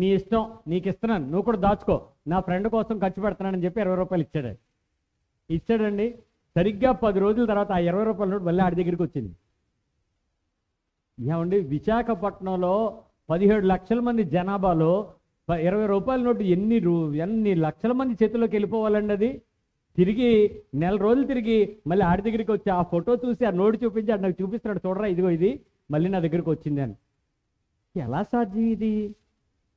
నీ ఇష్టం, నీకు ఇస్తున్నాను, నువ్వు కూడా దాచుకో, నా ఫ్రెండ్ కోసం ఖర్చు పెడుతున్నానని చెప్పి 20 రూపాయలు ఇచ్చాడండి. సరిగ్గా 10 రోజుల తర్వాత ఆ 20 రూపాయల నోట్ మళ్ళీ ఆడి దగ్గరికి వచ్చింది. ఏమండి, విశాఖపట్నంలో 17 లక్షల మంది జనాభాలో 20 రూపాయల నోటు ఎన్ని లక్షల మంది చేతిలోకి వెళ్ళిపోవాలండి. అది తిరిగి నెల రోజులు తిరిగి మళ్ళీ ఆడి దగ్గరికి వచ్చి ఆ ఫోటో చూసి ఆ నోటు చూపించి ఆడు నాకు చూపిస్తున్నాడు, చూడరా ఇదిగో ఇది మళ్ళీ నా దగ్గరికి వచ్చింది అని. ఎలా సాధ్యం ఇది?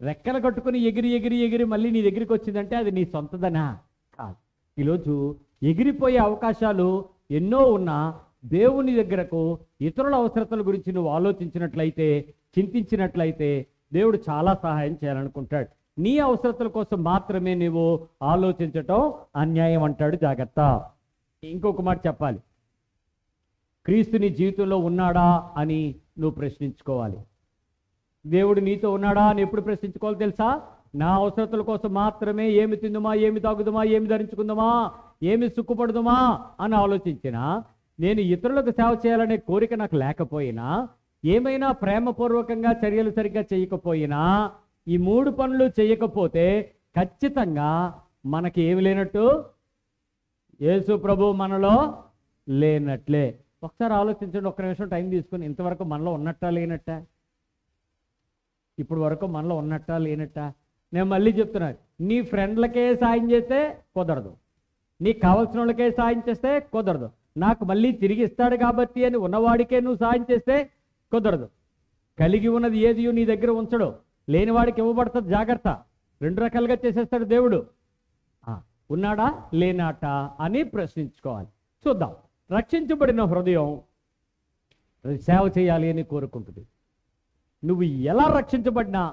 రెక్కలు కట్టుకుని ఎగిరి ఎగిరి ఎగిరి మళ్ళీ నీ దగ్గరికి వచ్చిందంటే అది నీ సొంతదనా? కాదు. ఈరోజు ఎగిరిపోయే అవకాశాలు ఎన్నో ఉన్నా దేవుని దగ్గరకు ఇతరుల అవసరతల గురించి నువ్వు ఆలోచించినట్లయితే, చింతించినట్లయితే దేవుడు చాలా సహాయం చేయాలనుకుంటాడు. నీ అవసరతల కోసం మాత్రమే నువ్వు ఆలోచించటం అన్యాయం అంటాడు. జాగ్రత్త. ఇంకొక మాట చెప్పాలి, క్రీస్తు నీ జీవితంలో ఉన్నాడా అని నువ్వు ప్రశ్నించుకోవాలి. దేవుడు నీతో ఉన్నాడా అని ఎప్పుడు ప్రశ్నించుకోవాలి తెలుసా? నా అవసరతల కోసం మాత్రమే ఏమి తిందుమా, ఏమి తాగుదామా, ఏమి ధరించుకుందామా, ఏమి సుఖపడదుమా అని ఆలోచించినా, నేను ఇతరులకు సేవ చేయాలనే కోరిక నాకు లేకపోయినా, ఏమైనా ప్రేమపూర్వకంగా చర్యలు సరిగ్గా చేయకపోయినా, ఈ 3 పనులు చేయకపోతే ఖచ్చితంగా మనకి ఏమి లేనట్టు, యేసు ప్రభు మనలో లేనట్లే. ఒకసారి ఆలోచించండి, ఒక్క నిమిషం టైం తీసుకుని, ఇంతవరకు మనలో ఉన్నట్టా లేనట్టా? ఇప్పుడు వరకు మనలో ఉన్నట్టా లేనట్టా? నేను మళ్ళీ చెప్తున్నాను, నీ ఫ్రెండ్లకే సాయం చేస్తే కుదరదు, నీకు కావాల్సిన వాళ్ళకే సాయం చేస్తే కుదరదు, నాకు మళ్ళీ తిరిగి ఇస్తాడు కాబట్టి అని ఉన్నవాడికే నువ్వు సాయం చేస్తే కుదరదు. కలిగి ఉన్నది ఏది నీ దగ్గర ఉంచడు, లేనివాడికి ఇవ్వబడుతుంది. జాగ్రత్త. 2 రకాలుగా చేసేస్తాడు దేవుడు. ఉన్నాడా లేనాట అని ప్రశ్నించుకోవాలి. చూద్దాం. రక్షించబడిన హృదయం సేవ చేయాలి అని కోరుకుంటుంది. నువ్వు ఎలా రక్షించబడినా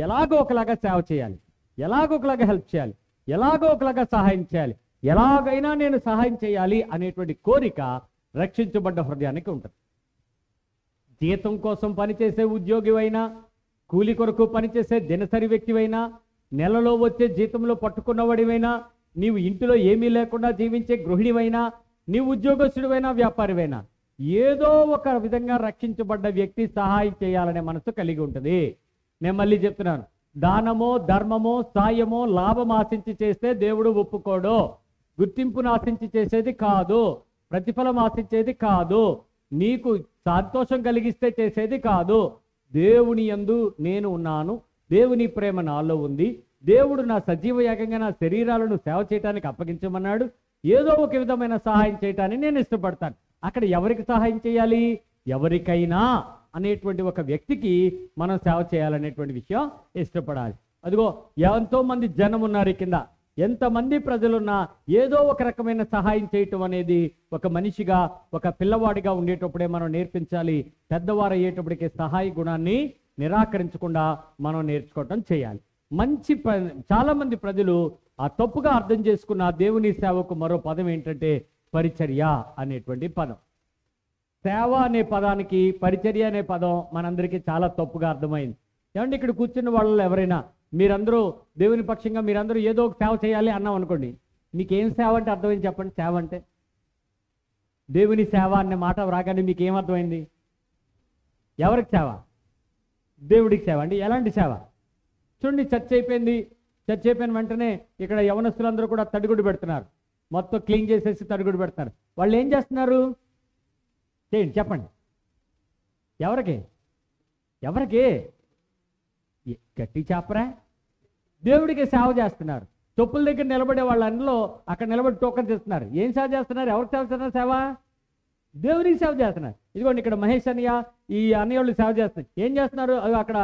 ఎలాగో ఒకలాగా సేవ చేయాలి, ఎలాగో ఒకలాగా హెల్ప్ చేయాలి, ఎలాగో ఒకలాగా సహాయం చేయాలి, ఎలాగైనా నేను సహాయం చేయాలి అనేటువంటి కోరిక రక్షించబడ్డ హృదయానికి ఉంటుంది. జీతం కోసం పనిచేసే ఉద్యోగివైనా, కూలి కొరకు పనిచేసే దినసరి వ్యక్తివైనా, నెలలో వచ్చే జీతంలో పట్టుకున్నవాడివైనా, నీవు ఇంటిలో ఏమీ లేకుండా జీవించే గృహిణివైనా, నీవు ఉద్యోగస్తుడివైనా, వ్యాపారివైనా, ఏదో ఒక విధంగా రక్షించబడ్డ వ్యక్తి సహాయం చేయాలనే మనసు కలిగి ఉంటుంది. నేను మళ్ళీ చెప్తున్నాను, దానమో ధర్మమో సాయమో లాభం ఆశించి చేస్తే దేవుడు ఒప్పుకోడు. గుర్తింపును ఆశించి చేసేది కాదు, ప్రతిఫలం ఆశించేది కాదు, నీకు సంతోషం కలిగిస్తే చేసేది కాదు. దేవుని యందు నేను ఉన్నాను, దేవుని ప్రేమ నాలో ఉంది, దేవుడు నా సజీవ యాగంగా నా శరీరాలను సేవ చేయడానికి అప్పగించమన్నాడు, ఏదో ఒక విధమైన సహాయం చేయటానికి నేను ఇష్టపడతాను. అక్కడ ఎవరికి సహాయం చేయాలి? ఎవరికైనా అనేటువంటి ఒక వ్యక్తికి మనం సేవ చేయాలనేటువంటి విషయం ఇష్టపడాలి. అదిగో ఎంతో మంది జనం ఉన్నారు కింద, ఎంతమంది ప్రజలున్నా ఏదో ఒక రకమైన సహాయం చేయటం అనేది ఒక మనిషిగా, ఒక పిల్లవాడిగా ఉండేటప్పుడే మనం నేర్పించాలి. పెద్దవారు అయ్యేటప్పటికే సహాయ గుణాన్ని నిరాకరించకుండా మనం నేర్చుకోవటం చేయాలి. చాలా మంది ప్రజలు ఆ తప్పుగా అర్థం చేసుకున్న దేవుని సేవకు మరో పదం ఏంటంటే పరిచర్య అనేటువంటి పదం. సేవ అనే పదానికి పరిచర్య అనే పదం మనందరికీ చాలా తప్పుగా అర్థమైంది. ఏమంటే ఇక్కడ కూర్చున్న వాళ్ళలో ఎవరైనా మీరందరూ దేవుని పక్షంగా మీరందరూ ఏదో ఒక సేవ చేయాలి అన్నాం అనుకోండి, మీకేం సేవ అంటే అర్థమైంది చెప్పండి? సేవ అంటే దేవుని సేవ అనే మాట రాగానే మీకు ఏమర్థమైంది? ఎవరికి సేవ? దేవుడికి సేవ. అంటే ఎలాంటి సేవ? చూడండి, చర్చ్ అయిపోయింది, చర్చ్ అయిపోయిన వెంటనే ఇక్కడ యవనస్తులందరూ కూడా తడిగుడ్డు పెడుతున్నారు, మొత్తం క్లీన్ చేసేసి తడిగుడ్డు పెడుతున్నారు. వాళ్ళు ఏం చేస్తున్నారు? చేయండి, చెప్పండి. ఎవరికి? ఎవరికి? గట్టి చెప్పరా? దేవుడికి సేవ చేస్తున్నారు. తొప్పుల దగ్గర నిలబడే వాళ్ళందరిలో అక్కడ నిలబడి టోకన్ చేస్తున్నారు. ఏం సేవ చేస్తున్నారు? ఎవరికి సేవ చేస్తున్నారు? సేవ దేవునికి సేవ చేస్తున్నారు. ఇదిగోండి ఇక్కడ మహేష్ అన్నయ్య, ఈ అన్నయ్య వాళ్ళు సేవ చేస్తున్నారు. ఏం చేస్తున్నారు? అవి అక్కడ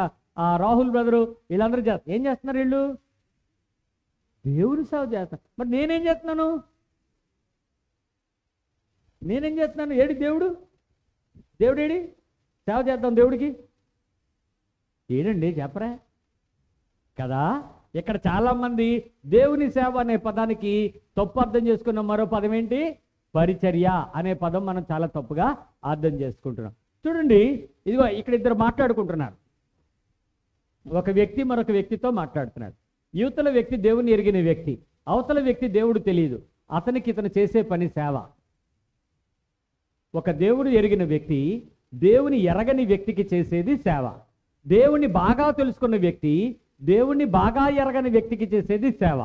రాహుల్ బ్రదరు వీళ్ళందరూ చేస్తారు. ఏం చేస్తున్నారు వీళ్ళు? దేవుని సేవ చేస్తారు. మరి నేనేం చేస్తున్నాను? ఏడి దేవుడు? దేవుడేడి? సేవ చేద్దాం దేవుడికి ఏడండి చెప్పరా కదా. ఇక్కడ చాలామంది దేవుని సేవ అనే పదానికి తప్పు అర్థం చేసుకున్న మరో పదం ఏంటి? పరిచర్య అనే పదం మనం చాలా తప్పుగా అర్థం చేసుకుంటున్నాం. చూడండి, ఇదిగో ఇక్కడ ఇద్దరు మాట్లాడుకుంటున్నారు. ఒక వ్యక్తి మరొక వ్యక్తితో మాట్లాడుతున్నాడు. యువతల వ్యక్తి దేవుని ఎరిగిన వ్యక్తి, అవతల వ్యక్తి దేవుడు తెలియదు. అతనికి ఇతను చేసే పని సేవ. ఒక దేవుడు ఎరిగిన వ్యక్తి దేవుని ఎరగని వ్యక్తికి చేసేది సేవ. దేవుని బాగా తెలుసుకున్న వ్యక్తి దేవుణ్ణి బాగా ఎరగని వ్యక్తికి చేసేది సేవ.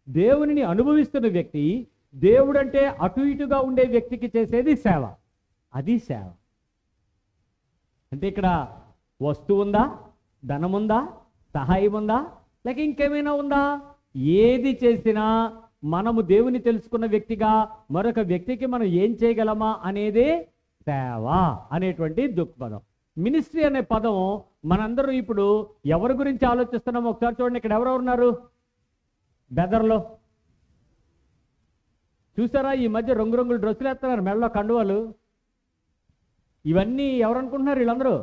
దేవునిని అనుభవిస్తున్న వ్యక్తి దేవుడంటే అటు ఇటుగా ఉండే వ్యక్తికి చేసేది సేవ. అది సేవ. అంటే ఇక్కడ వస్తువు ఉందా, ధనం ఉందా, సహాయం ఉందా, లేక ఇంకేమైనా ఉందా? ఏది చేసినా మనము దేవుని తెలుసుకున్న వ్యక్తిగా మరొక వ్యక్తికి మనం ఏం చేయగలమా అనేదే సేవ అనేటువంటి దృక్పథం. మినిస్ట్రీ అనే పదం మనందరూ ఇప్పుడు ఎవరి గురించి ఆలోచిస్తున్నామో ఒకసారి చూడండి. ఇక్కడ ఎవరెవరు ఉన్నారు? బెదర్లో చూసారా? ఈ మధ్య రంగురంగులు డ్రెస్సులు వేస్తున్నారు, మెడలో కండువాలు. ఇవన్నీ ఎవరు అనుకుంటున్నారు? వీళ్ళందరూ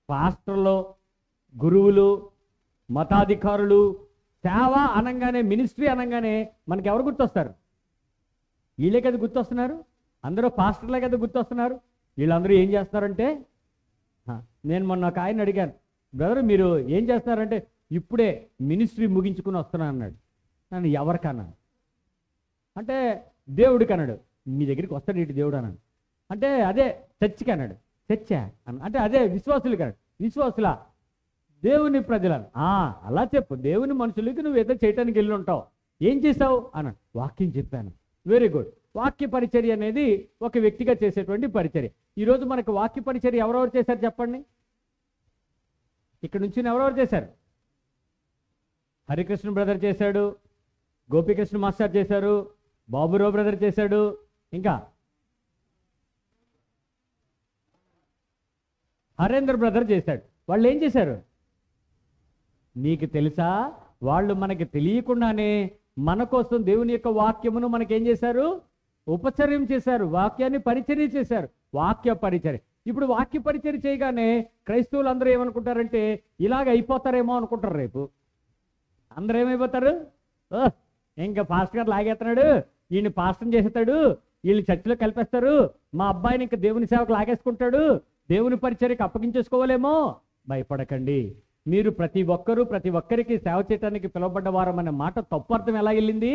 పాస్టర్లు, గురువులు, మతాధికారులు. సేవ అనగానే, మినిస్ట్రీ అనగానే మనకి ఎవరు గుర్తొస్తారు? వీళ్ళే కదా గుర్తొస్తున్నారు. అందరూ పాస్టర్లే కదా గుర్తొస్తున్నారు. వీళ్ళందరూ ఏం చేస్తున్నారంటే, నేను మొన్న ఒక ఆయన అడిగాను, బ్రదర్ మీరు ఏం చేస్తున్నారంటే, ఇప్పుడే మినిస్ట్రీ ముగించుకుని వస్తున్నాను అన్నాడు. నన్ను ఎవరికన్నాను అంటే దేవుడికి అన్నాడు. మీ దగ్గరికి వస్తాడు ఇటు దేవుడు అన్నాడు. అంటే అదే చర్చికి అన్నాడు. చర్చా అంటే అదే విశ్వాసులకి అన్నాడు. విశ్వాసులా? దేవుని ప్రజలను. అలా చెప్పు. దేవుని మనుషులకి నువ్వు ఏదో చేయటానికి వెళ్ళి ఉంటావు. ఏం చేసావు అన్నాడు. వాక్యం చెప్పాను. Very good. వాక్య పరిచర్య అనేది ఒక వ్యక్తిగా చేసేటువంటి పరిచర్య. ఈరోజు మనకు వాక్య పరిచర్య ఎవరెవరు చేశారు చెప్పండి? ఇక్కడ నుంచి ఎవరెవరు చేశారు? హరికృష్ణ బ్రదర్ చేశాడు, గోపికృష్ణ మాస్టర్ చేశారు, బాబురావు బ్రదర్ చేశాడు, ఇంకా హరేంద్ర బ్రదర్ చేశాడు. వాళ్ళు ఏం చేశారు నీకు తెలుసా? వాళ్ళు మనకి తెలియకుండానే మన కోసం దేవుని యొక్క వాక్యమును మనకేం చేశారు? ఉపచర్యం చేశారు. వాక్యాన్ని పరిచర్య చేశారు. వాక్య పరిచర్య. ఇప్పుడు వాక్య పరిచర్య చేయగానే క్రైస్తవులు అందరూ ఏమనుకుంటారంటే ఇలాగ అయిపోతారేమో అనుకుంటారు. రేపు అందరూ ఏమైపోతారు? ఇంకా పాస్టర్ గారు లాగేస్తున్నాడు, ఈయన పాస్టర్ చేసేస్తాడు, వీళ్ళు చర్చిలో కలిపేస్తారు, మా అబ్బాయిని ఇంకా దేవుని సేవకు లాగేసుకుంటాడు, దేవుని పరిచర్యకు అప్పగించేసుకోవాలేమో. భయపడకండి. మీరు ప్రతి ఒక్కరికి సేవ చేయడానికి పిలువబడ్డవారం అనే మాట తప్పు అర్థం ఎలా వెళ్ళింది?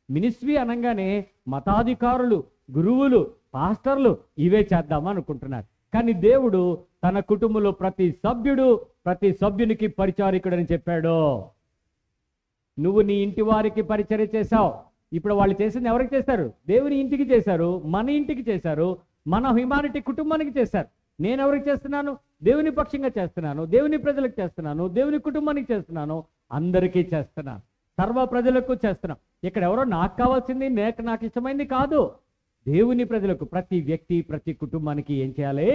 మినిస్ట్రీ అనగానే మతాధికారులు, గురువులు, పాస్టర్లు ఇవే చేద్దామా అనుకుంటున్నారు. కానీ దేవుడు తన కుటుంబంలో ప్రతి సభ్యునికి పరిచారికుడని చెప్పాడు. నువ్వు నీ ఇంటి వారికి పరిచర్య చేశావు. ఇప్పుడు వాళ్ళు చేసింది ఎవరికి చేశారు? దేవుని ఇంటికి చేశారు, మన ఇంటికి చేశారు, మన హ్యుమానిటీ కుటుంబానికి చేశారు. నేను ఎవరికి చేస్తున్నాను? దేవుని పక్షంగా చేస్తున్నాను, దేవుని ప్రజలకు చేస్తున్నాను, దేవుని కుటుంబానికి చేస్తున్నాను, అందరికీ చేస్తున్నాను, సర్వ ప్రజలకు చేస్తున్నాం. ఇక్కడ ఎవరో నాకు కావాల్సింది, నాకు ఇష్టమైంది కాదు. దేవుని ప్రజలకు, ప్రతి వ్యక్తి, ప్రతి కుటుంబానికి ఏం చేయాలి?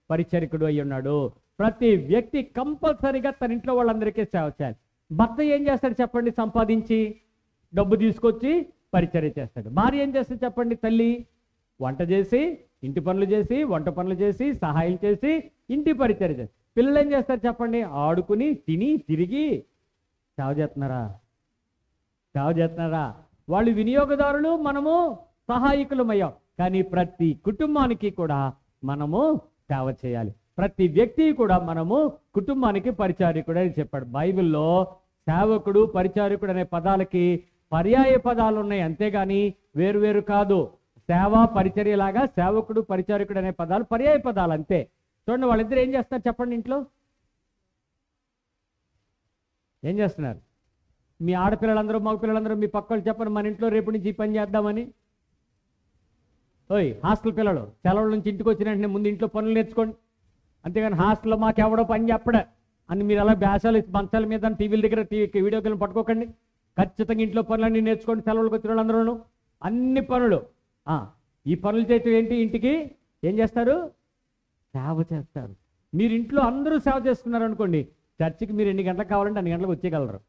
పరిచరికుడు అయి ఉన్నాడు. ప్రతి వ్యక్తి కంపల్సరీగా తన ఇంట్లో వాళ్ళందరికీ సేవ చేయాలి. భర్త ఏం చేస్తాడు చెప్పండి? సంపాదించి డబ్బు తీసుకొచ్చి పరిచర్య చేస్తాడు. భార్య ఏం చేస్తుంది చెప్పండి? తల్లి వంట చేసి, ఇంటి పనులు చేసి, వంట పనులు చేసి, సహాయం చేసి, ఇంటి పరిచర్య చేసి. పిల్లలు ఏం చేస్తారు చెప్పండి? ఆడుకుని, తిని, తిరిగి. సేవ చేస్తున్నారా? వాళ్ళు వినియోగదారులు, మనము సహాయకులమయ్యాం. కానీ ప్రతి కుటుంబానికి కూడా మనము సేవ చేయాలి. ప్రతి వ్యక్తి కూడా మనము కుటుంబానికి పరిచారికుడు అని చెప్పాడు. బైబిల్లో సేవకుడు, పరిచారికుడు అనే పదాలకి పర్యాయ పదాలు ఉన్నాయి, అంతేగాని వేరువేరు కాదు. సేవ, పరిచర్యలాగా సేవకుడు, పరిచారికుడు అనే పదాలు పర్యాయ పదాలు అంతే. చూడండి, వాళ్ళిద్దరు ఏం చేస్తున్నారు చెప్పండి? ఇంట్లో ఏం చేస్తున్నారు? మీ ఆడపిల్లలందరూ, మగ పిల్లలందరూ మీ పక్కలు చెప్పండి, మన ఇంట్లో రేపు నుంచి ఈ పని చేద్దామని. హాస్టల్ పిల్లలు సెలవుల నుంచి ఇంటికి వచ్చిన వెంటనే ముందు ఇంట్లో పనులు నేర్చుకోండి. అంతేగాని హాస్టల్లో మాకెవడో పని చెప్పడా అని మీరు అలా బ్యాసాలు మంచాల మీద, టీవీల దగ్గర వీడియో గేమ్ పట్టుకోకండి. ఖచ్చితంగా ఇంట్లో పనులన్నీ నేర్చుకోండి. సెలవులకు వచ్చిన వాళ్ళందరూ అన్ని పనులు. ఈ పనులు చేయటం ఏంటి? ఇంటికి ఏం చేస్తారు? సేవ చేస్తారు. మీరు ఇంట్లో అందరూ సేవ చేస్తున్నారు అనుకోండి, చర్చికి మీరు ఎన్ని గంటలకు కావాలంటే అన్ని గంటలకు వచ్చేయగలరు.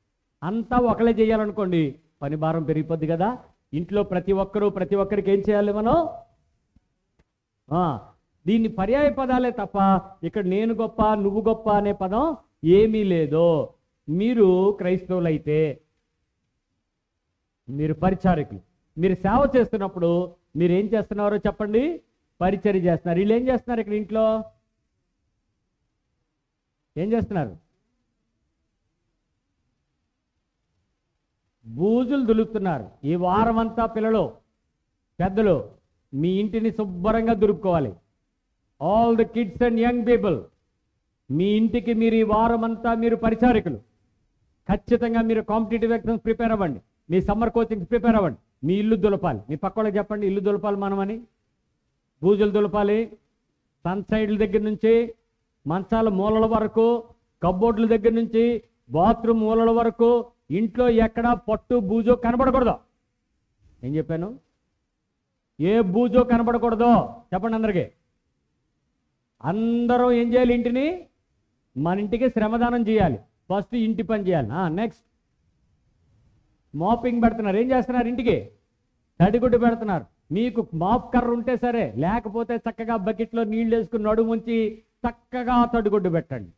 అంతా ఒకళ్ళే చేయాలనుకోండి, పని భారం పెరిగిపోద్ది కదా. ఇంట్లో ప్రతి ఒక్కరికి ఏం చేయాలి మనం? దీన్ని పర్యాయ పదాలే తప్ప ఇక్కడ నేను గొప్ప నువ్వు గొప్ప అనే పదం ఏమీ లేదు. మీరు క్రైస్తవులైతే మీరు పరిచారకులు. మీరు సేవ చేస్తున్నప్పుడు మీరు ఏం చేస్తున్నారో చెప్పండి? పరిచర్య చేస్తున్నారు. వీళ్ళు ఏం చేస్తున్నారు? ఇక్కడ ఇంట్లో ఏం చేస్తున్నారు? బూజులు దులుపుతున్నారు. ఈ వారం అంతా పిల్లలు పెద్దలు మీ ఇంటిని శుభ్రంగా దులుపుకోవాలి. All the kids and young people, మీ ఇంటికి మీరు ఈ వారం అంతా మీరు పరిచారకులు. ఖచ్చితంగా మీరు కాంపిటేటివ్ ఎగ్జామ్స్ ప్రిపేర్ అవ్వండి, మీ సమ్మర్ కోచింగ్స్ ప్రిపేర్ అవ్వండి. మీ ఇల్లు దులపాలి. మీ పక్క వాళ్ళకి చెప్పండి, ఇల్లు దులపాలి మనమని. బూజులు దులపాలి. సన్ సైడ్ల దగ్గర నుంచి మంచాల మూలల వరకు, కబ్బోర్డుల దగ్గర నుంచి బాత్రూమ్ మూలల వరకు ఇంట్లో ఎక్కడా పట్టు బూజో కనబడకూడదు. ఏం చెప్పాను? ఏ బూజో కనబడకూడదు చెప్పండి అందరికీ. అందరూ ఏం చేయాలి? ఇంటిని, మన ఇంటికి శ్రమదానం చేయాలి. ఫస్ట్ ఇంటి పని చేయాలి. నెక్స్ట్ మాపింగ్ పెడుతున్నారు. ఏం చేస్తున్నారు? ఇంటికి తడిగుడ్డు పెడుతున్నారు. మీకు మాప్ కర్ర ఉంటే సరే, లేకపోతే చక్కగా బకెట్లో నీళ్ళు వేసుకుని నడుముంచి చక్కగా తడిగుడ్డు పెట్టండి.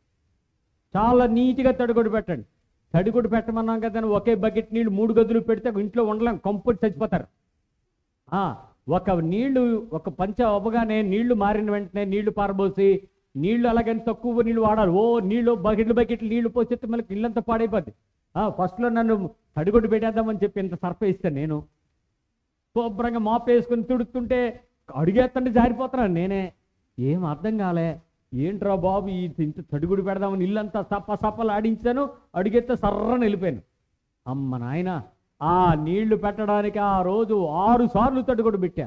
చాలా నీట్గా తడిగుడ్డు పెట్టండి. తడిగుడ్డు పెట్టమన్నాం కదా, ఒకే బకెట్ నీళ్ళు 3 గదులు పెడితే ఇంట్లో ఉండలేం, కంపుటి చచ్చిపోతారు. ఒక పంచ అవ్వగానే నీళ్లు మారిన వెంటనే నీళ్లు పారబోసి, నీళ్లు అలాగని తక్కువ నీళ్ళు వాడాలి. నీళ్ళు బకెట్లు నీళ్లు పోసేస్తే మనకి ఇల్లంతా పాడైపోద్ది. ఫస్ట్లో నన్ను తడిగుడ్డు పెట్టేద్దామని చెప్పి ఇంత సర్ఫ ఇస్తాను నేను. శుభ్రంగా మాప్ వేసుకుని తుడుతుంటే అడిగేస్తుంటే జారిపోతున్నాను నేనే. ఏం అర్థం కాలే, ఏంట్రా బాబు ఇంత తడిగుడు పెడదామని ఇల్లంతా సప్పలు ఆడించాను, అడిగేస్తే సర్రని వెళ్ళిపోయాను. అమ్మ నాయన, ఆ నీళ్లు పెట్టడానికి ఆ రోజు 6 సార్లు తడిగుడ్డు పెట్టా.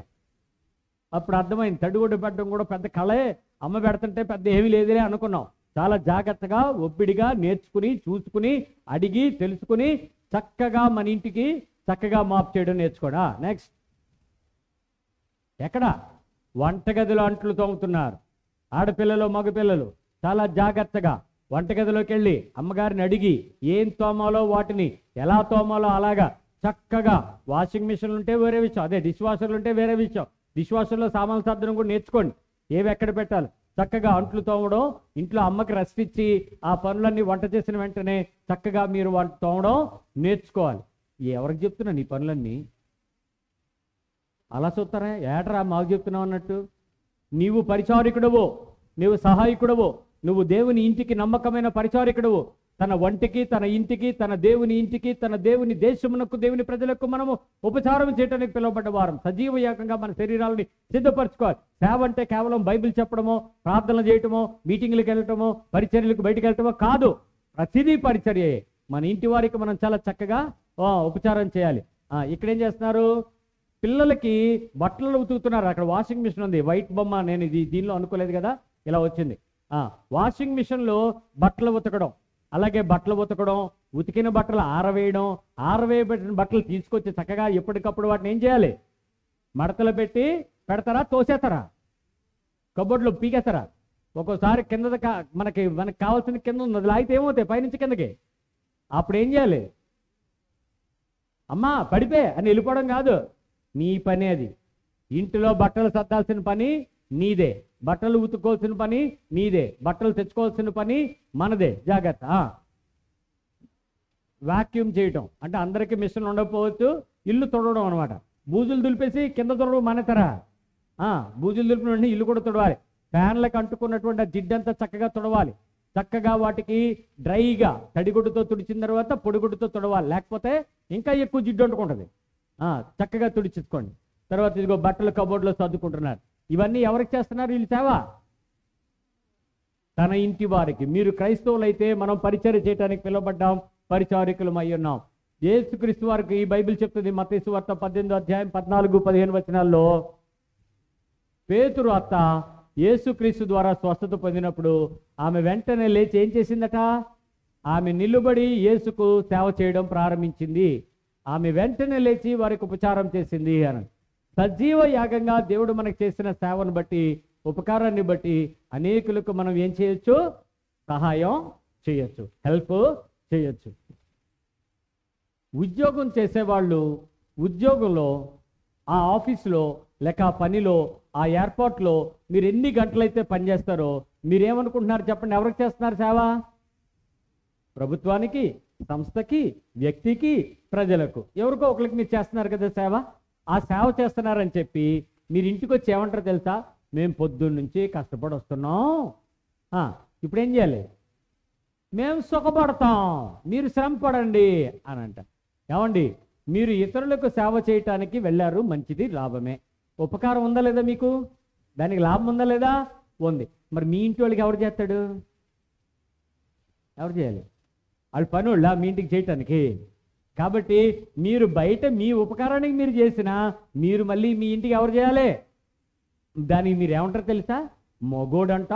అప్పుడు అర్థమైంది, తడిగుడ్డు పెట్టడం కూడా పెద్ద కళే, అమ్మ పెడుతుంటే పెద్ద ఏమీ లేదులే అనుకున్నాం. చాలా జాగ్రత్తగా ఒప్పిడిగా నేర్చుకుని చూసుకుని అడిగి తెలుసుకుని చక్కగా మన ఇంటికి చక్కగా మాప్ చేయడం నేర్చుకోడా. నెక్స్ట్ ఎక్కడ? వంటగదిలో అంట్లు తోముతున్నారు. ఆడపిల్లలు మగపిల్లలు చాలా జాగ్రత్తగా వంటగదిలోకి వెళ్ళి అమ్మగారిని అడిగి ఏం తోమాలో వాటిని ఎలా తోమాలో అలాగా చక్కగా. వాషింగ్ మిషన్లు ఉంటే వేరే విషయం, అదే డిష్ వాషర్లు ఉంటే వేరే విషయం. డిష్ వాషర్లో సామాన్లు సర్దడం కూడా నేర్చుకోండి, ఏవి ఎక్కడ పెట్టాలి. చక్కగా అంట్లు తోమడం, ఇంట్లో అమ్మకి రెస్ట్ ఇచ్చి ఆ పనులన్నీ వంట చేసిన వెంటనే చక్కగా మీరు వంట తోమడం నేర్చుకోవాలి. ఎవరికి చెప్తున్నాను ఈ పనులన్నీ? అలా చూస్తారా? ఏటరా మాకు చెప్తున్నావు అన్నట్టు. నీవు పరిచారికుడవు, నీవు సహాయకుడవు, నువ్వు దేవుని ఇంటికి నమ్మకమైన పరిచారికుడవు. తన వంటికి, తన ఇంటికి, తన దేవుని ఇంటికి, తన దేవుని దేశమునకు, దేవుని ప్రజలకు మనము ఉపచారం చేయడానికి పిలువబడ్డ వారం. సజీవ యాగంగా మన శరీరాలని సిద్ధపరచుకోవాలి. సేవ అంటే కేవలం బైబిల్ చెప్పడమో, ప్రార్థనలు చేయటమో, మీటింగ్లకు వెళ్ళటమో, పరిచర్యలకు బయటకు వెళ్ళటమో కాదు. ప్రతిదీ పరిచర్యే. మన ఇంటి వారికి మనం చాలా చక్కగా ఉపచారం చేయాలి. ఇక్కడ ఏం చేస్తున్నారు? పిల్లలకి బట్టలు ఉతుకుతున్నారు. అక్కడ వాషింగ్ మిషన్ ఉంది, వైట్ బొమ్మ. నేను దీనిలో అనుకోలేదు కదా, ఇలా వచ్చింది. వాషింగ్ మిషన్లో బట్టలు ఉతకడం, అలాగే బట్టలు ఉతకడం, ఉతికిన బట్టలు ఆరవేయడం, ఆరవేయబెట్టిన బట్టలు తీసుకొచ్చి చక్కగా ఎప్పటికప్పుడు వాటిని ఏం చేయాలి? మడతలు పెట్టి పెడతారా, తోసేస్తారా, కబోర్డ్లో పీకేస్తారా? ఒక్కోసారి కింద మనకి కావాల్సిన కింద ఉంది, అది లాగితే ఏమవుతాయి పైనుంచి కిందకి. అప్పుడు ఏం చేయాలి? అమ్మా పడిపే అని వెళ్ళిపోవడం కాదు, నీ పని అది. ఇంటిలో బట్టలు సర్దాల్సిన పని నీదే, బట్టలు ఉతుక్కోవాల్సిన పని నీదే, బట్టలు తెచ్చుకోవాల్సిన పని మనదే. జాగ్రత్త. వాక్యూమ్ చేయటం అంటే అందరికీ మిషన్ ఉండకపోవచ్చు, ఇల్లు తొడవడం అనమాట. బూజులు దులిపేసి కింద తొడవడం మానేతారా? బూజులు దులిపిన వెంటనే ఇల్లు కూడా తొడవాలి. ఫ్యాన్లకు అంటుకున్నటువంటి ఆ జిడ్డంతా చక్కగా తొడవాలి. చక్కగా వాటికి డ్రైగా తడిగుడ్డుతో తుడిచిన తర్వాత పొడిగుడ్డుతో తొడవాలి, లేకపోతే ఇంకా ఎక్కువ జిడ్డు అంటుకుంటుంది. చక్కగా తుడిచుకోండి. తర్వాత ఇదిగో బట్టలు కబోర్డ్లో సర్దుకుంటున్నారు. ఇవన్నీ ఎవరికి చేస్తున్నారు? వీళ్ళు సేవ తన ఇంటి వారికి. మీరు క్రైస్తవులైతే మనం పరిచర్య చేయడానికి పిలువబడ్డాం, పరిచారికులం అయి ఉన్నాం. యేసుక్రీస్తు వారికి ఈ బైబిల్ చెప్తుంది, మత్తయి సువార్త 18వ అధ్యాయం 14-15 వచనాల్లో, పేతురు అత్త యేసుక్రీస్తు ద్వారా స్వస్థత పొందినప్పుడు ఆమె వెంటనే లేచి ఏం చేసిందట? ఆమె నిలుబడి యేసుకు సేవ చేయడం ప్రారంభించింది. ఆమె వెంటనే లేచి వారికి ఉపచారం చేసింది అని. సజీవ యాగంగా దేవుడు మనకు చేసిన సేవను బట్టి, ఉపకారాన్ని బట్టి అనేకులకు మనం ఏం చేయొచ్చు? సహాయం చేయొచ్చు, హెల్ప్ చేయొచ్చు. ఉద్యోగం చేసేవాళ్ళు ఉద్యోగంలో, ఆ ఆఫీసులో లేక ఆ పనిలో, ఆ ఏర్పాట్లో మీరు ఎన్ని గంటలైతే పనిచేస్తారో మీరేమనుకుంటున్నారు చెప్పండి? ఎవరికి చేస్తున్నారు సేవ? ప్రభుత్వానికి, సంస్థకి, వ్యక్తికి, ప్రజలకు, ఎవరికో ఒకరికి మీరు చేస్తున్నారు కదా సేవ. ఆ సేవ చేస్తున్నారని చెప్పి మీరు ఇంటికి వచ్చి ఏమంటారు తెలుసా? మేము పొద్దున్న నుంచి కష్టపడి వస్తున్నాం, ఇప్పుడు ఏం చేయాలి? మేము సుఖపడతాం, మీరు శ్రమ పడండి అని అంటారు. ఏమండి, మీరు ఇతరులకు సేవ చేయటానికి వెళ్ళారు, మంచిది, లాభమే. ఉపకారం ఉందా లేదా మీకు? దానికి లాభం ఉందా లేదా? ఉంది. మరి మీ ఇంటి వాళ్ళకి ఎవరు చేస్తాడు? ఎవరు చేయాలి? వాళ్ళు పనుళ్ళ మీ ఇంటికి చేయటానికి. కాబట్టి మీరు బయట మీ ఉపకారానికి మీరు చేసినా మీరు మళ్ళీ మీ ఇంటికి ఎవరు చేయాలి? దానికి మీరు ఏమంటారు తెలుసా? మగోడంట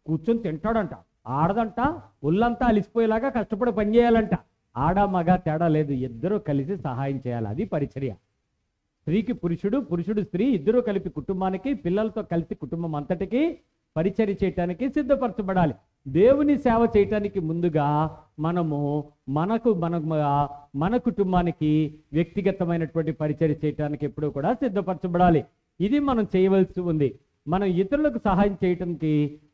కూర్చొని తింటాడంట, ఆడదంట ఒళ్ళంతా అలిసిపోయేలాగా కష్టపడి పని చేయాలంట. ఆడ మగ తేడా లేదు, ఇద్దరూ కలిసి సహాయం చేయాలి. అది పరిచర్య. స్త్రీకి పురుషుడు, పురుషుడు స్త్రీ, ఇద్దరూ కలిపి కుటుంబానికి, పిల్లలతో కలిసి కుటుంబం అంతటికి పరిచర్య చేయటానికి సిద్ధపరచబడాలి. దేవుని సేవ చేయటానికి ముందుగా మనము మన కుటుంబానికి వ్యక్తిగతమైనటువంటి పరిచర్య చేయటానికి ఎప్పుడూ కూడా సిద్ధపరచబడాలి. ఇది మనం చేయవలసి ఉంది. మనం ఇతరులకు సహాయం చేయటానికి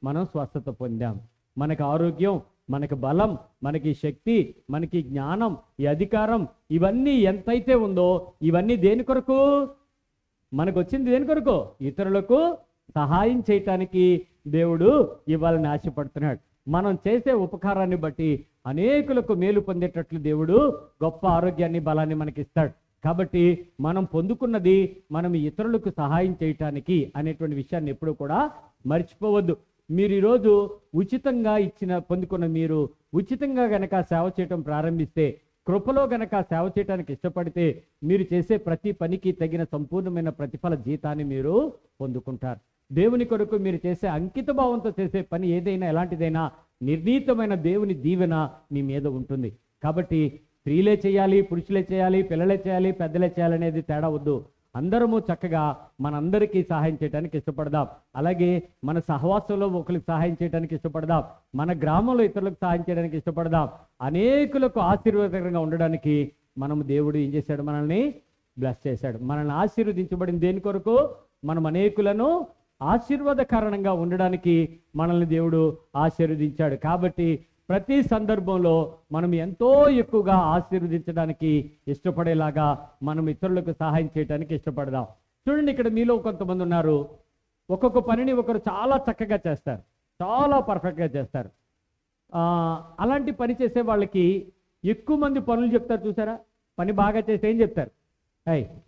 మనం స్వస్థత పొందాం. మనకు ఆరోగ్యం, మనకు బలం, మనకి శక్తి, మనకి జ్ఞానం, ఈ అధికారం, ఇవన్నీ ఎంతైతే ఉందో ఇవన్నీ దేని కొరకు? మనకు వచ్చింది దేని కొరకు? ఇతరులకు సహాయం చేయటానికి దేవుడు ఇవ్వాలని ఆశపడుతున్నాడు. మనం చేసే ఉపకారాన్ని బట్టి అనేకులకు మేలు పొందేటట్లు దేవుడు గొప్ప ఆరోగ్యాన్ని, బలాన్ని మనకి ఇస్తాడు. కాబట్టి మనం పొందుకున్నది మనం ఇతరులకు సహాయం చేయటానికి అనేటువంటి విషయాన్ని ఎప్పుడూ కూడా మర్చిపోవద్దు. మీరు ఈరోజు ఉచితంగా పొందుకున్న మీరు ఉచితంగా గనక సేవ చేయటం ప్రారంభిస్తే, కృపలో గనక సేవ చేయడానికి ఇష్టపడితే మీరు చేసే ప్రతి పనికి తగిన సంపూర్ణమైన ప్రతిఫల జీతాన్ని మీరు పొందుకుంటారు. దేవుని కొరకు మీరు చేసే అంకిత భావంతో చేసే పని ఏదైనా, ఎలాంటిదైనా నిర్ణీతమైన దేవుని దీవెన మీ మీద ఉంటుంది. కాబట్టి స్త్రీలే చేయాలి, పురుషులే చేయాలి, పిల్లలే చేయాలి, పెద్దలే చేయాలనేది తేడా వద్దు. అందరము చక్కగా మనందరికీ సహాయం చేయడానికి ఇష్టపడదాం. అలాగే మన సహవాసంలో ఒకరికి సహాయం చేయడానికి ఇష్టపడదాం. మన గ్రామంలో ఇతరులకు సహాయం చేయడానికి ఇష్టపడదాం. అనేకులకు ఆశీర్వాదకరంగా ఉండడానికి దేవుడు ఏం చేశాడు? మనల్ని బ్లెస్ చేశాడు. మనల్ని ఆశీర్వదించబడిన దేని కొరకు? మనం అనేకులను ఆశీర్వాదకరంగా ఉండడానికి మనల్ని దేవుడు ఆశీర్వదించాడు. కాబట్టి ప్రతి సందర్భంలో మనం ఎంతో ఎక్కువగా ఆశీర్వదించడానికి ఇష్టపడేలాగా మనం ఇతరులకు సహాయం చేయడానికి ఇష్టపడదాం. చూడండి, ఇక్కడ మీలో కొంతమంది ఉన్నారు, ఒక్కొక్క పనిని ఒకరు చాలా చక్కగా చేస్తారు, చాలా పర్ఫెక్ట్గా చేస్తారు. అలాంటి పని చేసే వాళ్ళకి ఎక్కువ మంది పనులు చెప్తారు చూసారా? పని బాగా చేస్తే ఏం చెప్తారు?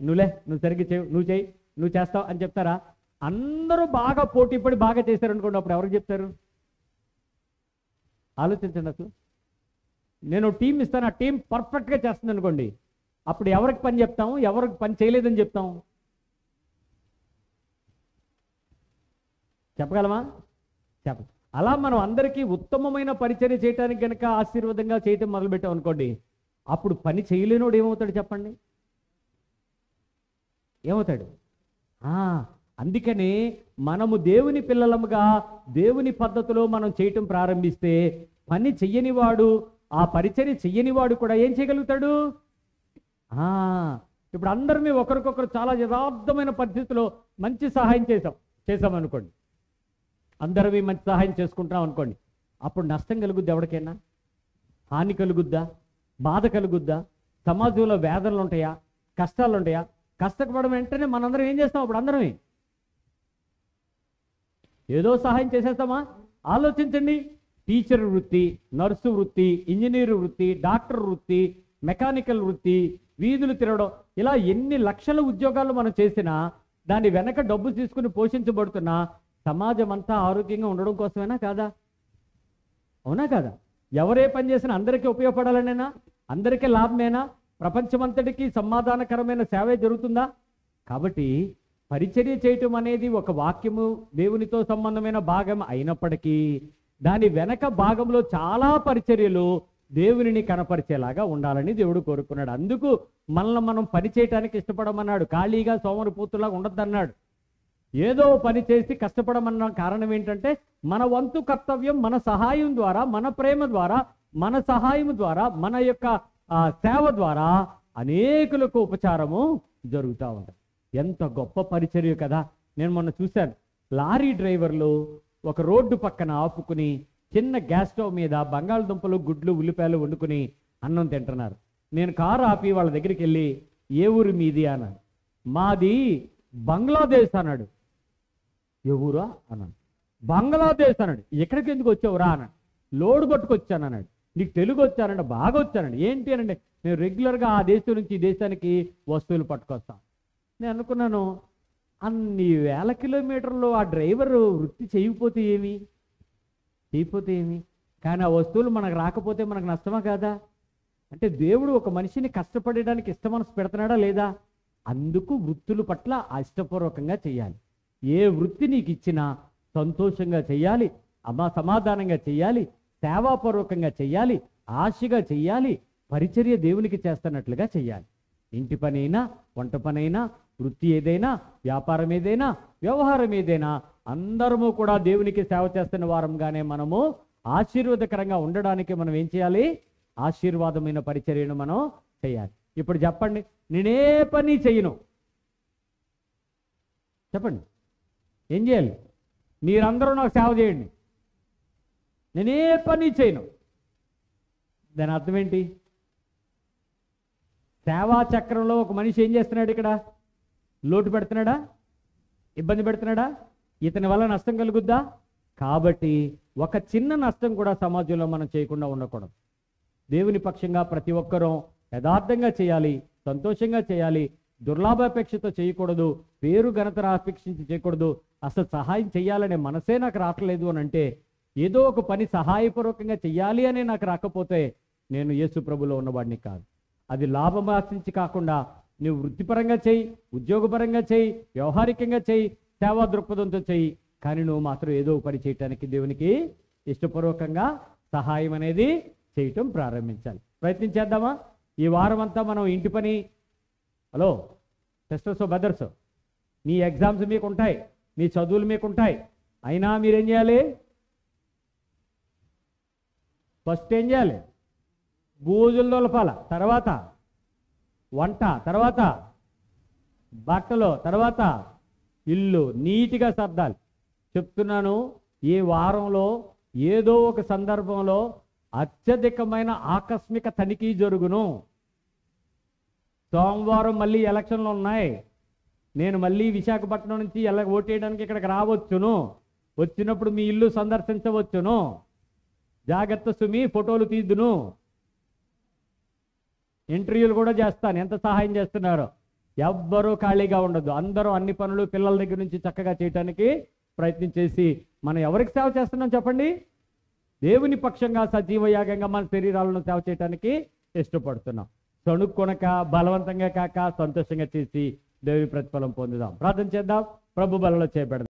నువ్వు సరిగ్గా చేయి, నువ్వు చేస్తావు అని చెప్తారా? అందరూ బాగా పోటీపడి బాగా చేశారనుకోండి, అప్పుడు ఎవరికి చెప్తారు? ఆలోచించండి. అసలు నేను టీం ఇస్తాను, ఆ టీం పర్ఫెక్ట్గా చేస్తుంది అనుకోండి, అప్పుడు ఎవరికి పని చెప్తాము? ఎవరికి పని చేయలేదని చెప్తాము? చెప్పగలమా? అలా మనం అందరికీ ఉత్తమమైన పరిచర్య చేయడానికి కనుక ఆశీర్వాదంగా చేయటం మొదలుపెట్టాం అనుకోండి, అప్పుడు పని చేయలేనోడు ఏమవుతాడు చెప్పండి? ఏమవుతాడు? అందుకని మనము దేవుని పిల్లలముగా దేవుని పద్ధతిలో మనం చేయటం ప్రారంభిస్తే పని చెయ్యనివాడు, ఆ పరిచర్య చెయ్యనివాడు కూడా ఏం చేయగలుగుతాడు? ఇప్పుడు అందరినీ ఒకరికొకరు చాలా యథార్థమైన పరిస్థితిలో మంచి సహాయం చేసామనుకోండి, అందరివి మంచి సహాయం చేసుకుంటాం అనుకోండి, అప్పుడు నష్టం కలుగుద్ది? ఎవరికైనా హాని కలుగుద్దా? బాధ కలుగుద్దా? సమాజంలో వేదనలు ఉంటాయా? కష్టాలు ఉంటాయా? కష్టపడడం వెంటనే మనందరం ఏం చేస్తాం? అప్పుడు అందరమే ఏదో సహాయం చేసేస్తామా? ఆలోచించండి. టీచర్ వృత్తి, నర్సు వృత్తి, ఇంజనీర్ వృత్తి, డాక్టర్ వృత్తి, మెకానికల్ వృత్తి, వీధులు తిరగడం, ఇలా ఎన్ని లక్షల ఉద్యోగాలు మనం చేసినా దాని వెనక డబ్బు తీసుకుని పోషించబడుతున్నా సమాజం అంతా ఆరోగ్యంగా ఉండడం కోసమేనా కాదా? అవునా కాదా? ఎవరే పని చేసినా అందరికీ ఉపయోగపడాలనేనా? అందరికీ లాభమేనా? ప్రపంచమంతటికీ సమాధానకరమైన సేవే జరుగుతుందా? కాబట్టి పరిచర్య చేయటం అనేది ఒక వాక్యము, దేవునితో సంబంధమైన భాగం అయినప్పటికీ దాని వెనక భాగంలో చాలా పరిచర్యలు దేవునిని కనపరిచేలాగా ఉండాలని దేవుడు కోరుకున్నాడు. అందుకు మనల్ని మనం పని చేయటానికి ఇష్టపడమన్నాడు. ఖాళీగా సోమరిపోతులాగా ఉండొద్దన్నాడు. ఏదో పని చేసి కష్టపడమన్న కారణం ఏంటంటే మన వంతు కర్తవ్యం, మన సహాయం ద్వారా, మన ప్రేమ ద్వారా, మన సహాయం ద్వారా, మన యొక్క సేవ ద్వారా అనేకులకు ఉపచారము జరుగుతూ ఉంటుంది. ఎంత గొప్ప పరిచర్య కదా. నేను మొన్న చూశాను, లారీ డ్రైవర్లు ఒక రోడ్డు పక్కన ఆపుకుని చిన్న గ్యాస్ స్టవ్ మీద బంగాళదుంపలు, గుడ్లు, ఉల్లిపాయలు వండుకుని అన్నం తింటున్నారు. నేను కారు ఆపి వాళ్ళ దగ్గరికి వెళ్ళి, ఏ ఊరు మీది అన్నాడు. మాది బంగ్లాదేశ్ అన్నాడు. ఏ ఊరా అన్నాడు. బంగ్లాదేశ్ అన్నాడు. ఎక్కడికి ఎందుకు వచ్చావురా అన్నాడు. లోడు పట్టుకొచ్చాను అన్నాడు. నీకు తెలుగు వచ్చానండి. బాగా వచ్చానండి. ఏంటి అనండి, నేను రెగ్యులర్గా ఆ దేశం నుంచి ఈ దేశానికి వస్తువులు పట్టుకొస్తాను. నేను అనుకున్నాను, అన్ని వేల కిలోమీటర్లు ఆ డ్రైవర్ వృత్తి చేయకపోతే ఏమి, కానీ ఆ వస్తువులు మనకు రాకపోతే మనకు నష్టమా కాదా? అంటే దేవుడు ఒక మనిషిని కష్టపడడానికి ఇష్టమనసు పెడుతున్నాడా లేదా? అందుకు వృత్తుల పట్ల ఇష్టపూర్వకంగా చేయాలి. ఏ వృత్తి నీకు ఇచ్చినా సంతోషంగా చేయాలి, సమాధానంగా చేయాలి, సేవాపూర్వకంగా చేయాలి, ఆశగా చేయాలి, పరిచర్య దేవునికి చేస్తున్నట్లుగా చేయాలి. ఇంటి పని అయినా, వంట పని అయినా, వృత్తి ఏదైనా, వ్యాపారం ఏదైనా, వ్యవహారం ఏదైనా అందరము కూడా దేవునికి సేవ చేస్తున్న వారంగానే మనము ఆశీర్వాదకరంగా ఉండడానికి మనం ఏం చేయాలి? ఆశీర్వాదమైన పరిచర్యను మనం చేయాలి. ఇప్పుడు చెప్పండి, నేనే పని చేయను, చెప్పండి, ఏం చేయాలి? మీరందరూ నాకు సేవ చేయండి. నేనే పని చేయను. దాని అర్థం ఏంటి? సేవా చక్రంలో ఒక మనిషి ఏం చేస్తున్నాడు? ఇక్కడ లోటు పెడుతున్నాడా? ఇబ్బంది పెడుతున్నాడా? ఇతని వల్ల నష్టం కలుగుద్దా? కాబట్టి ఒక చిన్న నష్టం కూడా సమాజంలో మనం చేయకుండా ఉండకూడదు. దేవుని పక్షంగా ప్రతి ఒక్కరూ యథార్థంగా చేయాలి, సంతోషంగా చేయాలి, దుర్లాభాపేక్షతో చేయకూడదు, పేరు ఘనత అపేక్షించి చేయకూడదు. అసలు సహాయం చేయాలనే మనసే నాకు రావట్లేదు అని అంటే, ఏదో ఒక పని సహాయపూర్వకంగా చెయ్యాలి అని నాకు రాకపోతే నేను యేసు ప్రభులో ఉన్నవాడిని కాదు. అది లాభం ఆశించి కాకుండా నువ్వు వృత్తిపరంగా చేయి, ఉద్యోగపరంగా చేయి, వ్యవహారికంగా చేయి, సేవా దృక్పథంతో చేయి. కానీ నువ్వు మాత్రం ఏదో పని చేయటానికి దేవునికి ఇష్టపూర్వకంగా సహాయం అనేది చేయటం ప్రారంభించాలి. ప్రయత్నం చేద్దామా? ఈ వారం అంతా మనం ఇంటి పని, హలో సిస్టర్స్ బ్రదర్స్, మీ ఎగ్జామ్స్ మీకు ఉంటాయి, మీ చదువులు మీకు ఉంటాయి. అయినా మీరేం చేయాలి? ఫస్ట్ ఏం చేయాలి? బూజులు దొలపాల, తర్వాత వంట, తర్వాత బట్టలు, తర్వాత ఇల్లు నీట్గా సర్దాలి. చెప్తున్నాను, ఈ వారంలో ఏదో ఒక సందర్భంలో అత్యధికమైన ఆకస్మిక తనిఖీ జరుగును. సోమవారం మళ్ళీ ఎలక్షన్లు ఉన్నాయి. నేను మళ్ళీ విశాఖపట్నం నుంచి ఓటేయడానికి ఇక్కడికి రావచ్చును. వచ్చినప్పుడు మీ ఇల్లు సందర్శించవచ్చును. జాగ్రత్త సుమి, ఫోటోలు తీద్దును, ఇంటర్వ్యూలు కూడా చేస్తాను. ఎంత సహాయం చేస్తున్నారో. ఎవ్వరూ ఖాళీగా ఉండదు. అందరూ అన్ని పనులు పిల్లల దగ్గర నుంచి చక్కగా చేయడానికి ప్రయత్నం చేసి మనం ఎవరికి సేవ చేస్తున్నాం చెప్పండి? దేవుని పక్షంగా సజీవ యాగంగా మన శరీరాలను సేవ చేయడానికి ఇష్టపడుతున్నాం. సణుక్కొనక, బలవంతంగా కాక సంతోషంగా చేసి దేవుని ప్రతిఫలం పొందుదాం. ప్రార్థన చేద్దాం. ప్రభు బలలో చేపడదాం.